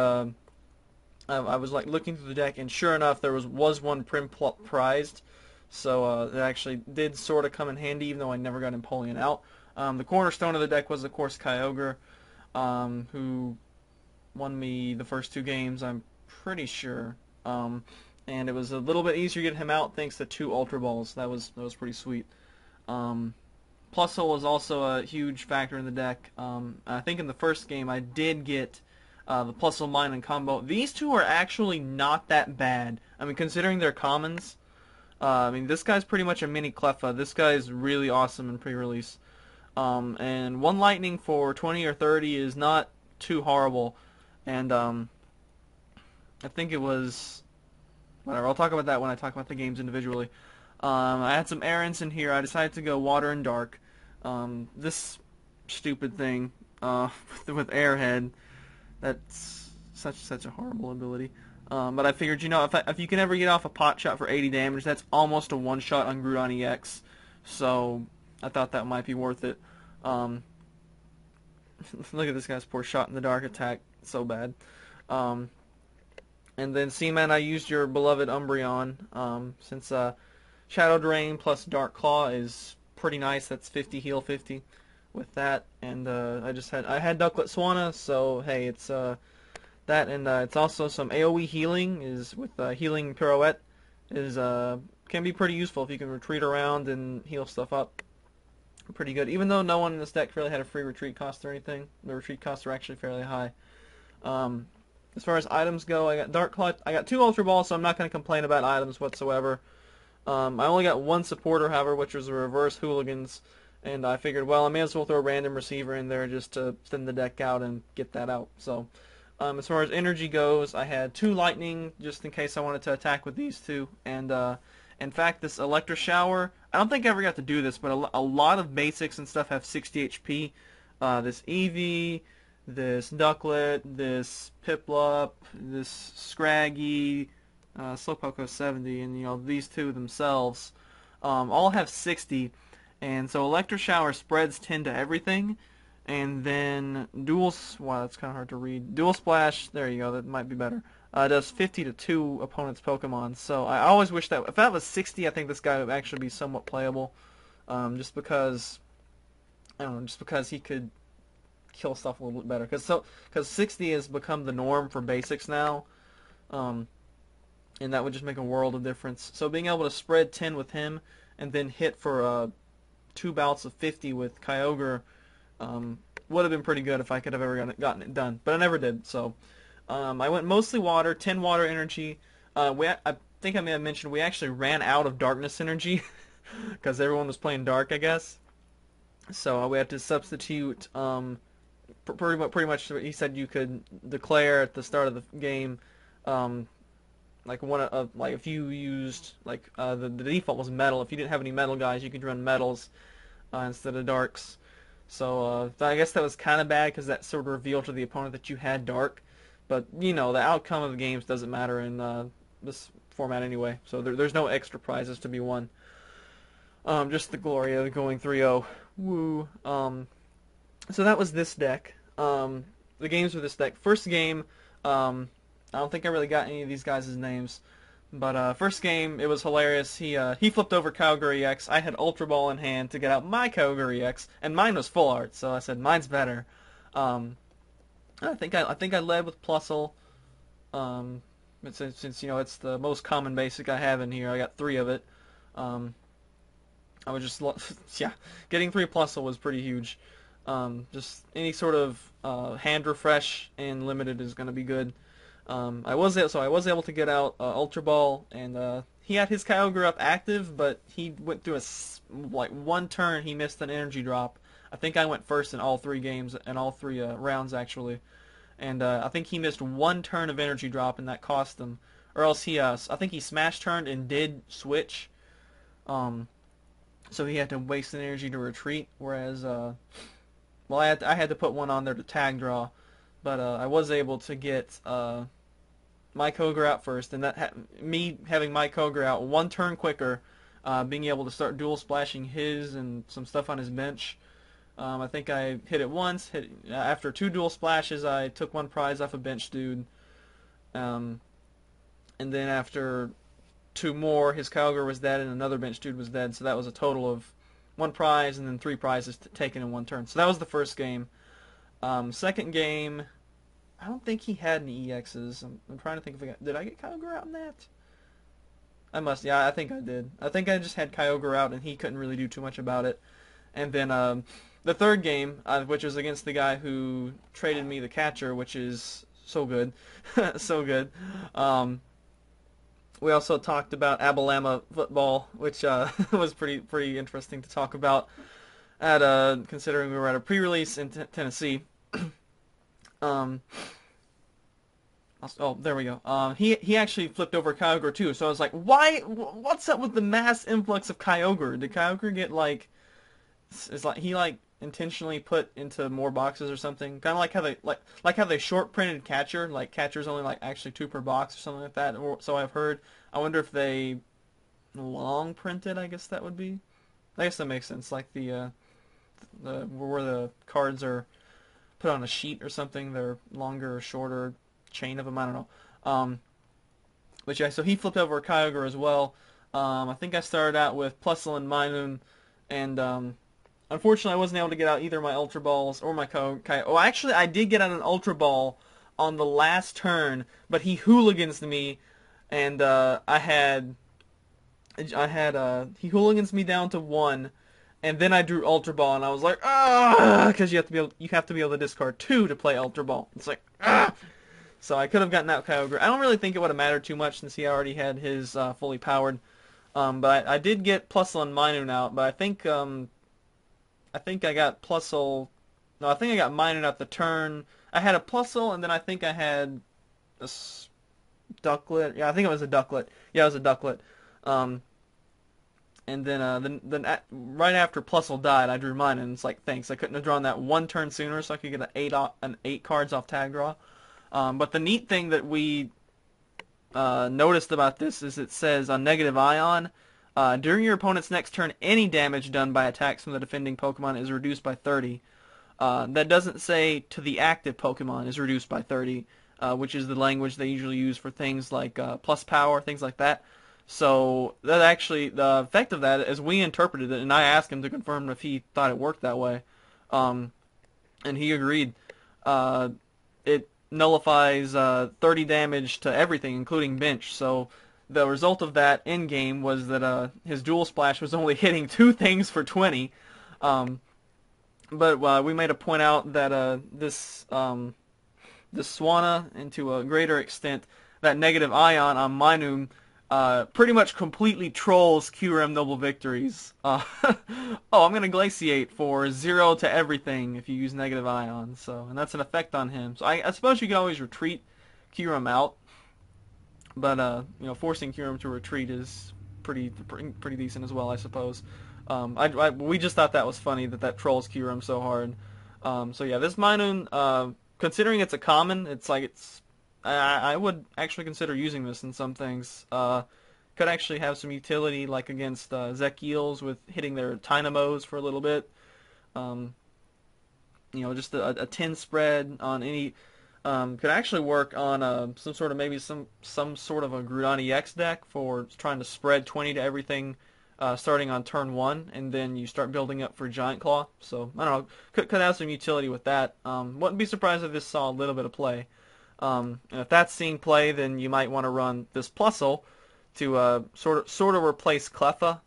I was like looking through the deck, and sure enough, there was one Prinplup prized, so it actually did sort of come in handy, even though I never got Empoleon out. The cornerstone of the deck was, of course, Kyogre, who won me the first 2 games, I'm pretty sure, and it was a little bit easier to get him out thanks to 2 Ultra Balls. That was pretty sweet. Plusle was also a huge factor in the deck. I think in the first game I did get the Plusle Mine and combo. These 2 are actually not that bad. I mean, considering they're commons. I mean, this guy's pretty much a mini Cleffa. This guy's really awesome in pre-release. And 1 lightning for 20 or 30 is not too horrible. And I think it was, whatever, I'll talk about that when I talk about the games individually. I had some errands in here. I decided to go Water and Dark. This stupid thing with Airhead, that's such a horrible ability. But I figured, if you can ever get off a pot shot for 80 damage, that's almost a one-shot on Groudon EX. So I thought that might be worth it. Look at this guy's poor shot in the dark attack. So bad. And then Seaman, I used your beloved Umbreon, since Shadow Drain plus Dark Claw is pretty nice. That's 50 heal 50 with that. And I had Ducklet Swanna, so hey, it's that, and it's also some AoE healing is with Healing Pirouette is can be pretty useful if you can retreat around and heal stuff up. Pretty good, even though no one in this deck really had a free retreat cost or anything. The retreat costs are actually fairly high. As far as items go, I got Dark Claw. I got 2 Ultra Balls, so I'm not going to complain about items whatsoever. I only got one supporter, however, which was a reverse hooligans, and I figured, well, I may as well throw a random receiver in there just to thin the deck out and get that out. So, as far as energy goes, I had 2 lightning just in case I wanted to attack with these 2, and in fact, this electro shower, I don't think I ever got to do this, but a lot of basics and stuff have 60 HP. This Eevee, this Ducklet, this Piplup, this Scraggy, Slowpoke has 70, and you know these 2 themselves all have 60, and so Electro Shower spreads 10 to everything, and then wow, that's kind of hard to read. Dual Splash, there you go, that might be better. Does 50 to 2 opponents' Pokemon. So I always wish that if that was 60, I think this guy would actually be somewhat playable, just because I don't know, just because he could kill stuff a little bit better. Because 60 has become the norm for basics now. And that would just make a world of difference. So being able to spread 10 with him and then hit for 2 bouts of 50 with Kyogre would have been pretty good if I could have ever gotten it done. But I never did. So I went mostly water, 10 water energy. I think I may have mentioned we actually ran out of darkness energy because everyone was playing dark, I guess. So we had to substitute pretty much he said you could declare at the start of the game like like if you used like the default was metal. If you didn't have any metal guys, you could run metals instead of darks. So I guess that was kind of bad because that sort of revealed to the opponent that you had dark. But you know the outcome of the games doesn't matter in this format anyway. So there's no extra prizes to be won. Just the glory of going 3-0. Woo. So that was this deck. The games with this deck. First game. I don't think I really got any of these guys' names. But first game, it was hilarious. He flipped over Kyogre EX. I had Ultra Ball in hand to get out my Kyogre EX, and mine was full art, so I said mine's better. I think I led with Plusle. Since you know it's the most common basic I have in here, I got 3 of it. I was just yeah, getting 3 Plusle was pretty huge. Just any sort of hand refresh and limited is going to be good. I was able to get out Ultra Ball, and he had his Kyogre up active, but he went through like 1 turn. He missed an energy drop. I think I went first in all 3 games, and all 3 rounds actually, and I think he missed 1 turn of energy drop, and that cost him. Or else I think he smash turned and did switch, so he had to waste an energy to retreat. Whereas, well, I had to put 1 on there to tag draw. But I was able to get my Kyogre out first, and me having my Kyogre out 1 turn quicker, being able to start dual splashing his and some stuff on his bench. I think I hit it once. After 2 dual splashes, I took 1 prize off a bench dude, and then after 2 more, his Kyogre was dead and another bench dude was dead. So that was a total of 1 prize and then 3 prizes taken in 1 turn. So that was the first game. Second game, I don't think he had any EXs. I'm trying to think if did I get Kyogre out in that? I must, yeah, I think I did. I think I just had Kyogre out and he couldn't really do too much about it. And then the third game, which was against the guy who traded me the catcher, which is so good, so good. We also talked about Alabama football, which was pretty interesting to talk about. Considering we were at a pre-release in Tennessee. Oh, there we go. He actually flipped over Kyogre too, so I was like, why? What's up with the mass influx of Kyogre? Did Kyogre get like? Is like he like intentionally put into more boxes or something? Kind of like how they short printed catcher, like catcher's only like actually 2 per box or something like that. Or so I've heard. I wonder if they long printed. I guess that would be. I guess that makes sense. Like the where the cards are put on a sheet or something, they're longer or shorter chain of them, I don't know. But yeah, so he flipped over Kyogre as well. I think I started out with Plusle and Minun, and unfortunately I wasn't able to get out either my Ultra Balls or my Kyogre. Oh, actually I did get out an Ultra Ball on the last turn, but he hooligans me, and he hooligans me down to 1. And then I drew Ultra Ball, and I was like, ah, because you have to be able to discard 2 to play Ultra Ball. It's like, ah. So I could have gotten out Kyogre. I don't really think it would have mattered too much since he already had his fully powered. But I did get Plusle and Minun out, but I think I got Plusle. No, I think I got Minun out the turn. I had a Plusle, and then I think I had a Ducklet. Yeah, I think it was a Ducklet. Yeah, it was a Ducklet. Um, and right after Plusle died, I drew mine, and it's like, thanks. I couldn't have drawn that one turn sooner, so I could get an 8 cards off tag draw. But the neat thing that we noticed about this is it says on negative ion, during your opponent's next turn, any damage done by attacks from the defending Pokemon is reduced by 30. That doesn't say to the active Pokemon is reduced by 30, which is the language they usually use for things like plus power, things like that. So that actually, the effect of that, as we interpreted it, and I asked him to confirm if he thought it worked that way, and he agreed. It nullifies 30 damage to everything, including bench. So the result of that in game was that his Dual Splash was only hitting 2 things for 20. But we made a point out that this Swanna, and to a greater extent, that negative ion on Minun pretty much completely trolls QRM Noble Victories. Oh, I'm going to Glaciate for 0 to everything if you use negative ion. So, and that's an effect on him. So I suppose you can always retreat QRM out, but you know, forcing QRM to retreat is pretty decent as well, I suppose. We just thought that was funny that trolls QRM so hard. So yeah, this Minun, considering it's a common, I would actually consider using this in some things. Could actually have some utility, like against Zekiels with hitting their Tynamos for a little bit. You know, just a 10 spread on any. Could actually work on some sort of a Groudon EX deck for trying to spread 20 to everything, starting on turn 1, and then you start building up for Giant Claw. So I don't know, could have some utility with that. Wouldn't be surprised if this saw a little bit of play. And if that's seeing play, then you might want to run this Plusle to sort of replace Cleffa.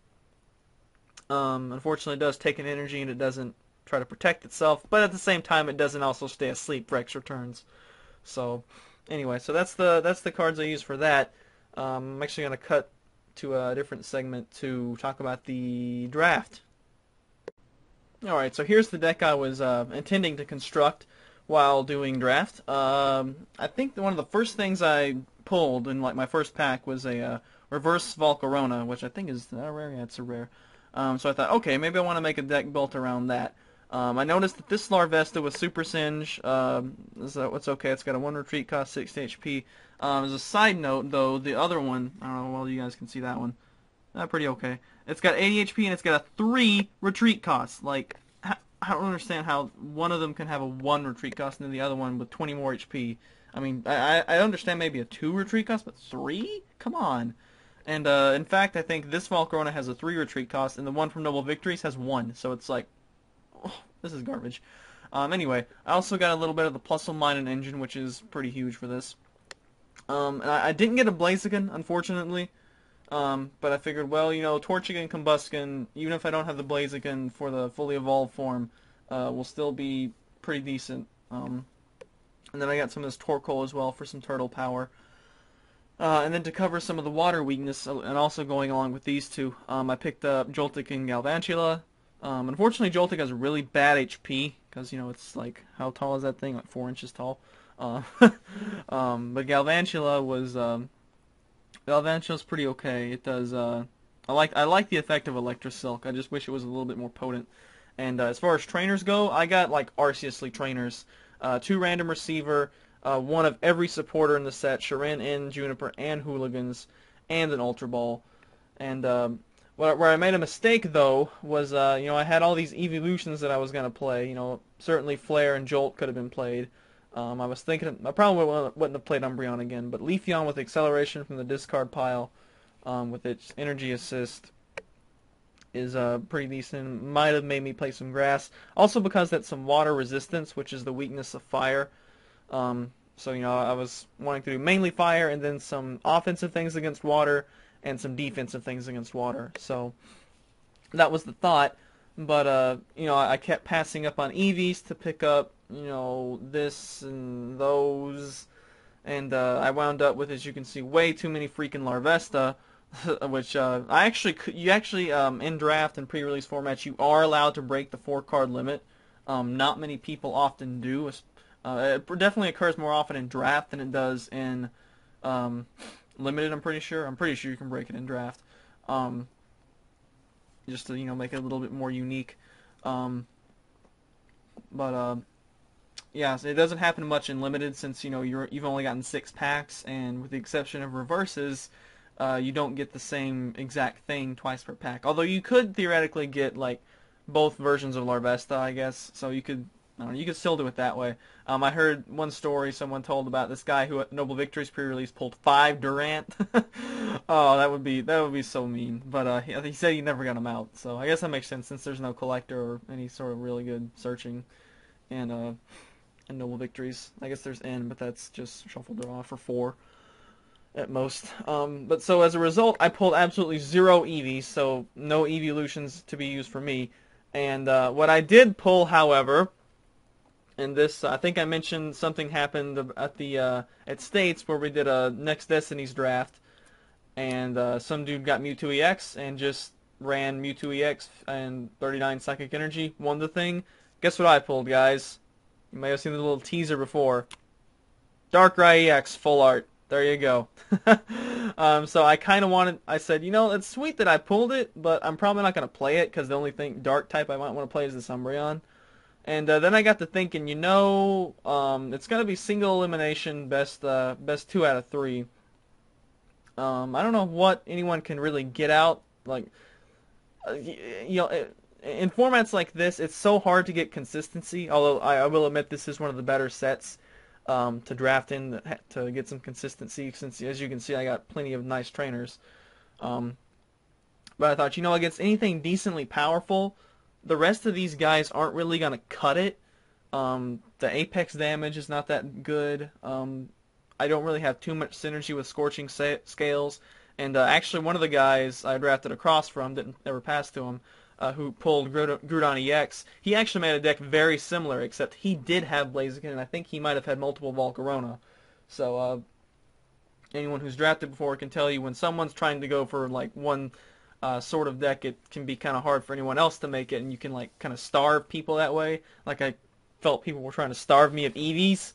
Unfortunately, it does take an energy and it doesn't try to protect itself, but at the same time, it doesn't also stay asleep for extra turns. So anyway, so that's the cards I use for that. I'm actually going to cut to a different segment to talk about the draft. Alright, so here's the deck I was intending to construct while doing draft. I think one of the first things I pulled in like my first pack was a reverse Volcarona, which I think is rare. Yeah, it's a rare. So I thought, okay, maybe I want to make a deck built around that. I noticed that this Larvesta with Super Singe, what's okay, it's got a 1 retreat cost, 60 HP. As a side note, though, the other one, I don't know, well, you guys can see that one. Pretty okay. It's got 80 HP and it's got a 3 retreat cost. Like, I don't understand how one of them can have a 1 retreat cost and then the other one with 20 more HP. I mean, I understand maybe a 2 retreat cost, but 3? Come on. And in fact, I think this Volcarona has a 3 retreat cost, and the one from Noble Victories has 1. So it's like, oh, this is garbage. Anyway, I also got a little bit of the Plusle Minun engine, which is pretty huge for this. And I didn't get a Blaziken, unfortunately. But I figured, well, you know, Torchic and Combusken, even if I don't have the Blaziken for the fully evolved form, will still be pretty decent. And then I got some of this Torkoal as well for some turtle power. And then to cover some of the water weakness, and also going along with these two, I picked up Joltik and Galvantula. Unfortunately, Joltik has really bad HP, because, you know, it's like, how tall is that thing? Like 4 inches tall. But Galvantula Galvantula's pretty okay. It does, I like the effect of Electrosilk. I just wish it was a little bit more potent. And as far as trainers go, I got like Arceusly trainers. 2 random receiver, 1 of every supporter in the set, Sharin, N, Juniper, and Hooligans, and an Ultra Ball. And where I made a mistake, though, was, you know, I had all these evolutions that I was going to play. You know, certainly Flare and Jolt could have been played. I was thinking, I probably wouldn't have played Umbreon again, but Leafeon with acceleration from the discard pile, with its energy assist, is pretty decent. Might have made me play some grass. Also because that's some water resistance, which is the weakness of fire. So, you know, I was wanting to do mainly fire and then some offensive things against water and some defensive things against water. So that was the thought. But, you know, I kept passing up on EVs to pick up, you know, this and those. And I wound up with, as you can see, way too many freaking Larvesta. which you actually in draft and pre-release formats you are allowed to break the 4 card limit. Not many people often do. It definitely occurs more often in draft than it does in limited. I'm pretty sure. I'm pretty sure you can break it in draft, just to make it a little bit more unique. But yeah, so it doesn't happen much in limited since you've only gotten 6 packs, and with the exception of reverses, you don't get the same exact thing twice per pack. Although you could theoretically get like both versions of Larvesta, I guess. So you could, I don't know, you could still do it that way. I heard one story someone told about this guy who at Noble Victories pre-release pulled 5 Durant. Oh, that would be so mean. But he said he never got them out. So I guess that makes sense since there's no collector or any sort of really good searching and Noble Victories. I guess there's N, but that's just shuffle draw for 4 at most. But so as a result, I pulled absolutely 0 EVs, so no evolutions to be used for me. And what I did pull, however, and this, I think I mentioned something happened at States where we did a Next Destinies draft, and some dude got Mewtwo EX and just ran Mewtwo EX and 39 Psychic Energy, won the thing. Guess what I pulled, guys? You may have seen the little teaser before. Darkrai EX full art. There you go. So I kind of I said, it's sweet that I pulled it, but I'm probably not going to play it because the only dark type I might want to play is the Umbreon. And then I got to thinking, it's going to be single elimination, best 2 out of 3. I don't know what anyone can really get out. Like, in formats like this, it's so hard to get consistency. Although I will admit this is one of the better sets to draft in to get some consistency, since as you can see I got plenty of nice trainers. But I thought, against anything decently powerful, the rest of these guys aren't really going to cut it. The apex damage is not that good. I don't really have too much synergy with Scorching Scales. And actually one of the guys I drafted across from, didn't ever pass to him, who pulled Groudon EX, he actually made a deck very similar, except he did have Blaziken, and I think he might have had multiple Volcarona. So anyone who's drafted before can tell you when someone's trying to go for like one sort of deck, it can be kind of hard for anyone else to make it, and you can like kind of starve people that way. Like I felt people were trying to starve me of EVs.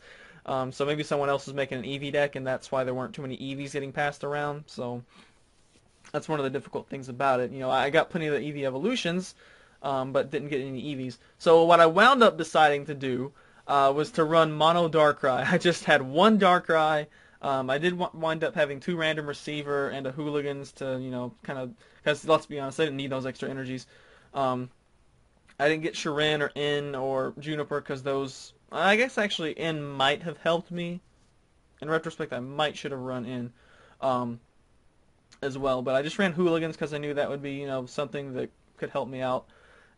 So maybe someone else was making an EV deck, and that's why there weren't too many EVs getting passed around. So that's one of the difficult things about it. I got plenty of the EV evolutions, but didn't get any EVs. So what I wound up deciding to do was to run mono Darkrai. I just had one Darkrai. I did wind up having 2 random receiver and a Hooligans to, kind of, because let's be honest, I didn't need those extra energies. I didn't get Shirin or N or Juniper because those, I guess actually N might have helped me. In retrospect, I should have run N as well, but I just ran Hooligans because I knew that would be, something that could help me out,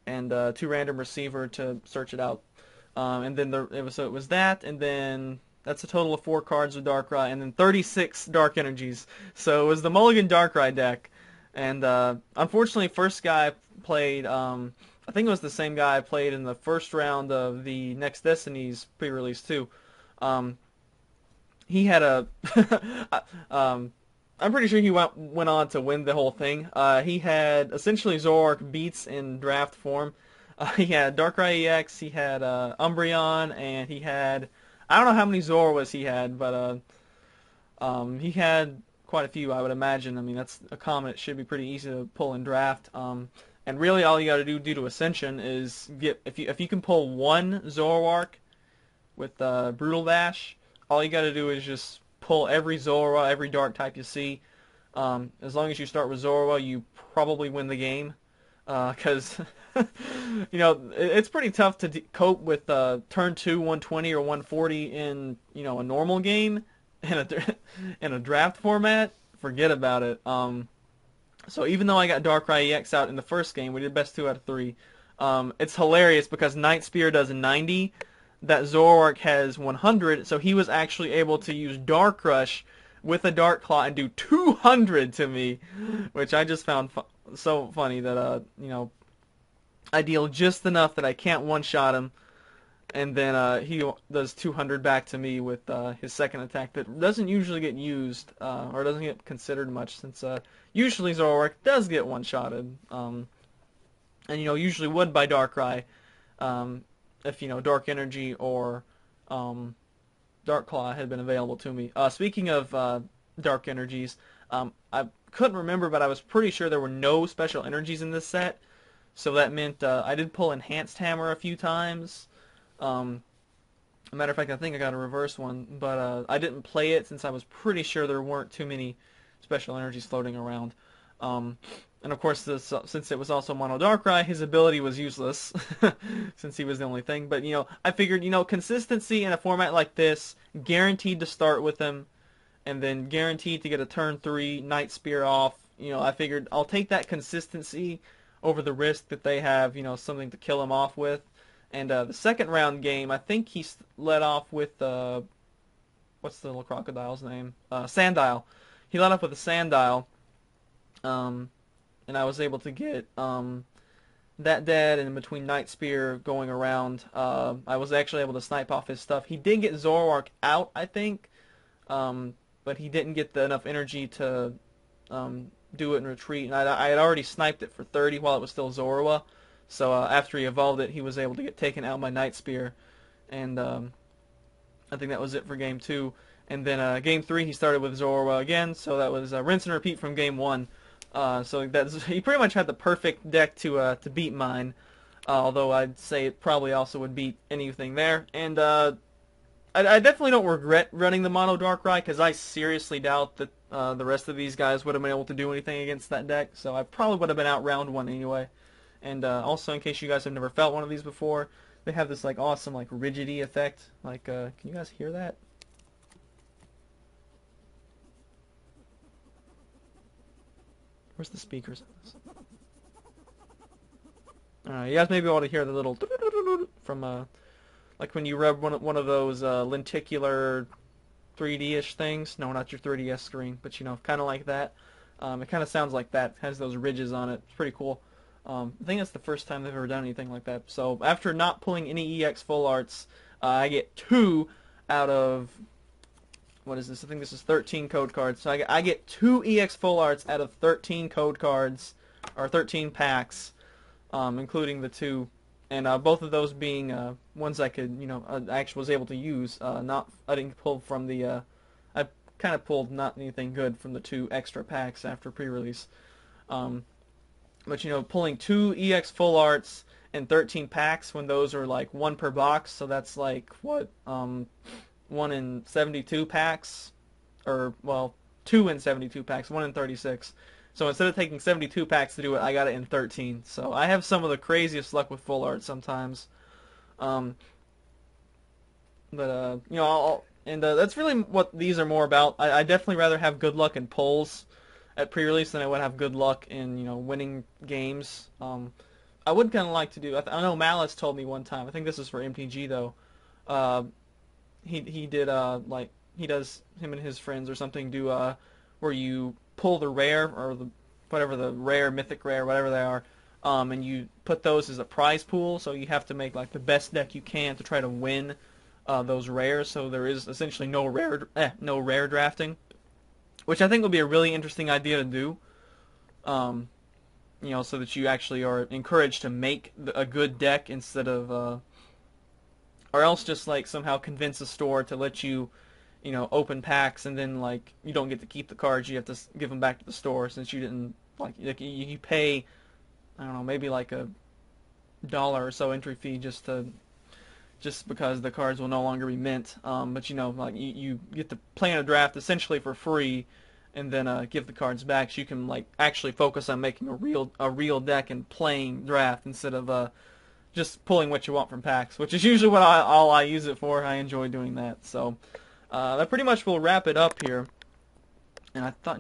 and 2 random receiver to search it out. And then it was that, and then that's a total of 4 cards with Darkrai, and then 36 Dark Energies. So it was the Mulligan Darkrai deck. And unfortunately, first guy played, I think it was the same guy I played in the first round of the Next Destinies pre-release too. He had a, I'm pretty sure he went on to win the whole thing. He had essentially Zoroark beats in draft form. He had Darkrai EX, he had Umbreon, and he had, I don't know how many Zoroarks he had, but he had quite a few, I would imagine. I mean, that's a common. It should be pretty easy to pull in draft. And really, all you got to do due to Ascension is get, if you can pull one Zoroark with Brutal Dash, all you got to do is just pull every Zorua, every dark type you see. As long as you start with Zorua, you probably win the game. Because, it's pretty tough to cope with turn 2, 120 or 140 in, a normal game. In a draft format, forget about it. So even though I got Darkrai EX out in the first game, we did best 2 out of 3. It's hilarious because Night Spear does 90. That Zoroark has 100, so he was actually able to use Dark Rush with a Dark Claw and do 200 to me, which I just found so funny that, I deal just enough that I can't one-shot him, and then he does 200 back to me with his second attack that doesn't usually get used or doesn't get considered much, since usually Zoroark does get one-shotted, and usually would by Darkrai, if Dark Energy or Dark Claw had been available to me. Speaking of Dark Energies, I couldn't remember, but I was pretty sure there were no special energies in this set, so that meant I did pull Enhanced Hammer a few times. Matter of fact, I think I got a reverse one, but I didn't play it since I was pretty sure there weren't too many special energies floating around. And of course, since it was also Mono Darkrai, his ability was useless since he was the only thing. But I figured consistency in a format like this, guaranteed to start with him, and then guaranteed to get a turn 3 Night Spear off. I figured I'll take that consistency over the risk that they have something to kill him off with. And the second round game, I think he led off with what's the little crocodile's name? Sandile. He led off with a Sandile. And I was able to get that dead, and in between Night Spear going around, I was actually able to snipe off his stuff. He did get Zoroark out, I think, but he didn't get enough energy to do it and retreat. And I had already sniped it for 30 while it was still Zorua, so after he evolved it, he was able to get taken out by Night Spear, and I think that was it for Game 2. And then Game 3, he started with Zorua again, so that was rinse and repeat from Game 1. So he pretty much had the perfect deck to beat mine, although I'd say it probably also would beat anything there. And I definitely don't regret running the Mono Darkrai, because I seriously doubt that the rest of these guys would have been able to do anything against that deck, so I probably would have been out round 1 anyway. And also, in case you guys have never felt one of these before, they have this awesome rigidity effect. Can you guys hear that? Where's the speakers on this? You guys may be able to hear the little from like when you rub one of those lenticular 3D-ish things. No, not your 3DS screen, but kind of like that. It kind of sounds like that. It has those ridges on it. It's pretty cool. I think that's the first time they've ever done anything like that. So after not pulling any EX full arts, I get 2 out of, what is this? I think this is 13 code cards. So I get 2 EX full arts out of 13 code cards, or 13 packs, including the 2, and both of those being ones I could, I actually was able to use. I didn't pull from the, I kind of pulled not anything good from the 2 extra packs after pre-release. But pulling 2 EX full arts and 13 packs when those are 1 per box, so that's what, 1 in 72 packs, or, well, 2 in 72 packs, 1 in 36. So instead of taking 72 packs to do it, I got it in 13. So I have some of the craziest luck with full art sometimes. That's really what these are more about. I definitely rather have good luck in pulls at pre-release than I would have good luck in, winning games. I would kind of like to do, I know Malice told me one time, I think this is for MTG though, he did he does, him and his friends or something do where you pull the rare or whatever the rare, mythic rare, whatever they are, and you put those as a prize pool. So you have to make the best deck you can to try to win those rares. So there is essentially no rare drafting, which I think would be a really interesting idea to do. So that you actually are encouraged to make a good deck instead of or else just somehow convince a store to let you, open packs, and then you don't get to keep the cards. You have to give them back to the store since you didn't you pay, I don't know, maybe $1 or so entry fee just because the cards will no longer be mint. But you get to play in a draft essentially for free, and then give the cards back, so you can actually focus on making a real deck and playing draft instead of just pulling what you want from packs, which is usually all I use it for. I enjoy doing that. So that pretty much will wrap it up here. And I thought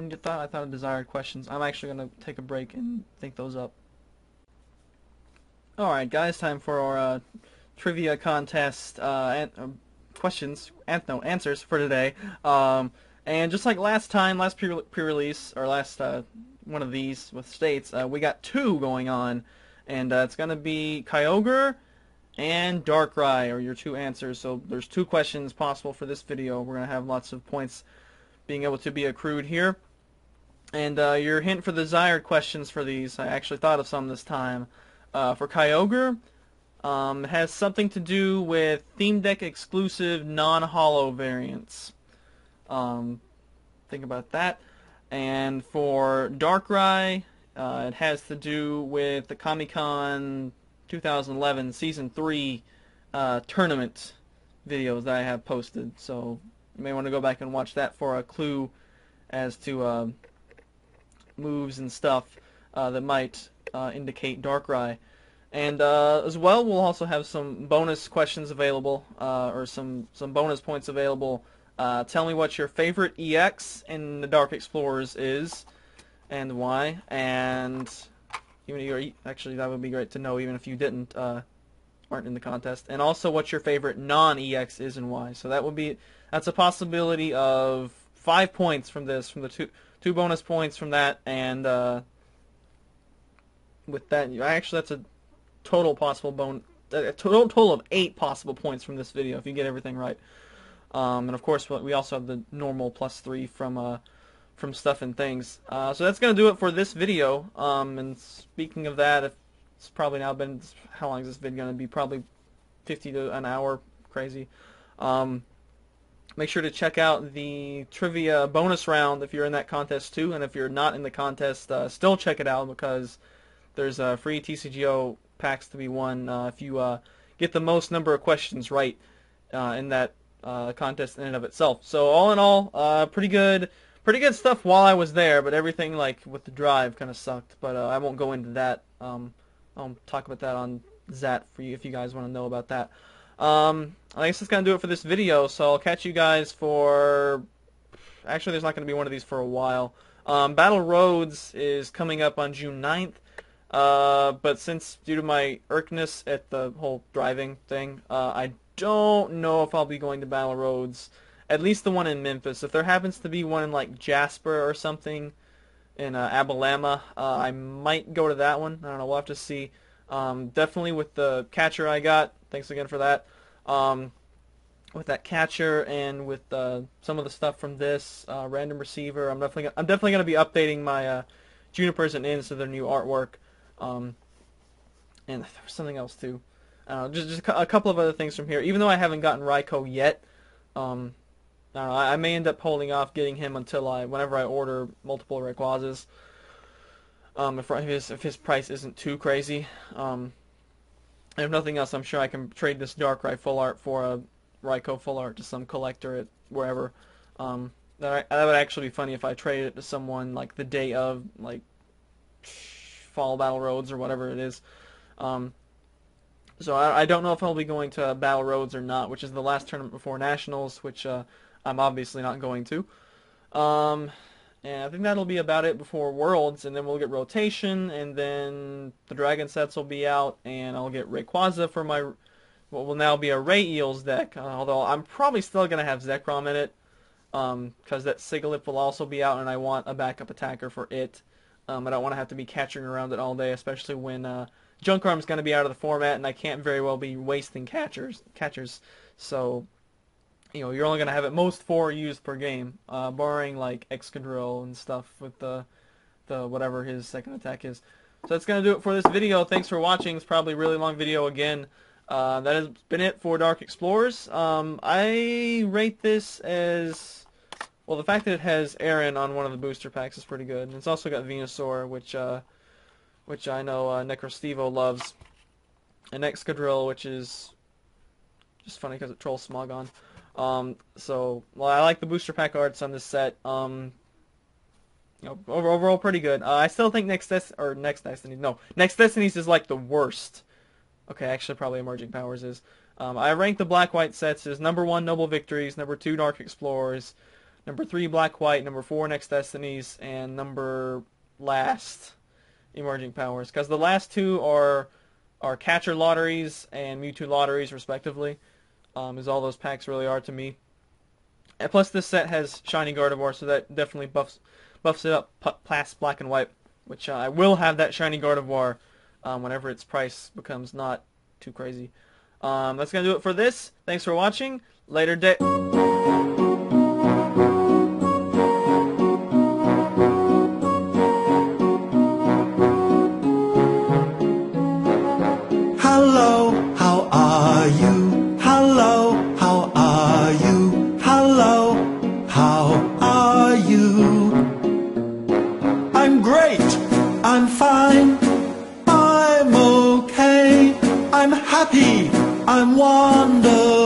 of desired questions. I'm actually going to take a break and think those up. Alright guys, time for our trivia contest questions, answers for today. And just like last pre-release, or last one of these with states, we got 2 going on. And it's going to be Kyogre and Darkrai are your two answers. So there's two questions possible for this video. We're going to have lots of points being able to be accrued here. And your hint for the desired questions for these, I actually thought of some this time. For Kyogre, it has something to do with Theme Deck exclusive non-holo variants. Think about that. And for Darkrai, it has to do with the Comic-Con 2011 Season 3 tournament videos that I have posted. So you may want to go back and watch that for a clue as to moves and stuff that might indicate Darkrai. And as well, we'll also have some bonus questions available, or some bonus points available. Tell me what your favorite EX in the Dark Explorers is, and why. And even actually, that would be great to know, even if you aren't in the contest. And also, what your favorite non-EX is and why. So that's a possibility of 5 points from this, from the two bonus points from that, and with that, actually, that's a total possible a total of 8 possible points from this video if you get everything right. And of course, we also have the normal +3 from stuff and things. So that's gonna do it for this video. And speaking of that, it's probably now been, how long is this video gonna be? Probably 50 to an hour, crazy. Make sure to check out the trivia bonus round if you're in that contest too, and if you're not in the contest, still check it out, because there's free TCGO packs to be won if you get the most number of questions right in that contest in and of itself. So all in all, pretty good stuff while I was there, but everything like with the drive kind of sucked. But I won't go into that. I'll talk about that on Zat for you if you guys want to know about that. I guess that's gonna do it for this video. So I'll catch you guys for. Actually, there's not gonna be one of these for a while. Battle Roads is coming up on June 9th. But since due to my irkness at the whole driving thing, I don't know if I'll be going to Battle Roads, at least the one in Memphis. If there happens to be one in like Jasper or something in Abilama, I might go to that one. I don't know, we'll have to see. Definitely with the catcher I got, thanks again for that. With that catcher and with some of the stuff from this random receiver, I'm definitely gonna be updating my Junipers and Inns to their new artwork. And there was something else too. Just a couple of other things from here. Even though I haven't gotten Raikou yet, I don't know, I may end up holding off getting him until whenever I order multiple Rayquazas. If his price isn't too crazy. If nothing else, I'm sure I can trade this Darkrai full art for a Raikou full art to some collector at wherever. That would actually be funny if I traded it to someone like the day of like Fall Battle Roads or whatever it is. So I don't know if I'll be going to Battle Roads or not, which is the last tournament before Nationals, which I'm obviously not going to. And I think that'll be about it before Worlds, and then we'll get Rotation, and then the Dragon sets will be out, and I'll get Rayquaza for my what will now be a Ray Eels deck, although I'm probably still going to have Zekrom in it, because that Sigilyph will also be out, and I want a backup attacker for it. I don't want to have to be catching around it all day, especially when Junkarm's going to be out of the format, and I can't very well be wasting catchers. So, you're only going to have at most 4 used per game, barring like Excadrill and stuff with the whatever his second attack is. So that's going to do it for this video. Thanks for watching. It's probably a really long video again. That has been it for Dark Explorers. I rate this as, well, the fact that it has Aaron on one of the booster packs is pretty good. And it's also got Venusaur, which I know Necrostevo loves, and Excadrill, which is just funny because it trolls Smogon. So, well, I like the booster pack arts on this set. Overall pretty good. I still think Next Destinies is like the worst. Okay, actually probably Emerging Powers is. I rank the Black-White sets as number 1 Noble Victories, number 2 Dark Explorers, number 3 Black-White, number 4 Next Destinies, and number last Emerging Powers. Because the last 2 are Catcher Lotteries and Mewtwo Lotteries, respectively. As all those packs really are to me. And plus this set has Shiny Gardevoir, so that definitely buffs it up past Black and White, which I will have that Shiny Gardevoir whenever its price becomes not too crazy. That's gonna do it for this. Thanks for watching. Later day. Hello, how are you? Hello, how are you? Hello, how are you? I'm great, I'm fine, I'm okay, I'm happy, I'm wonderful.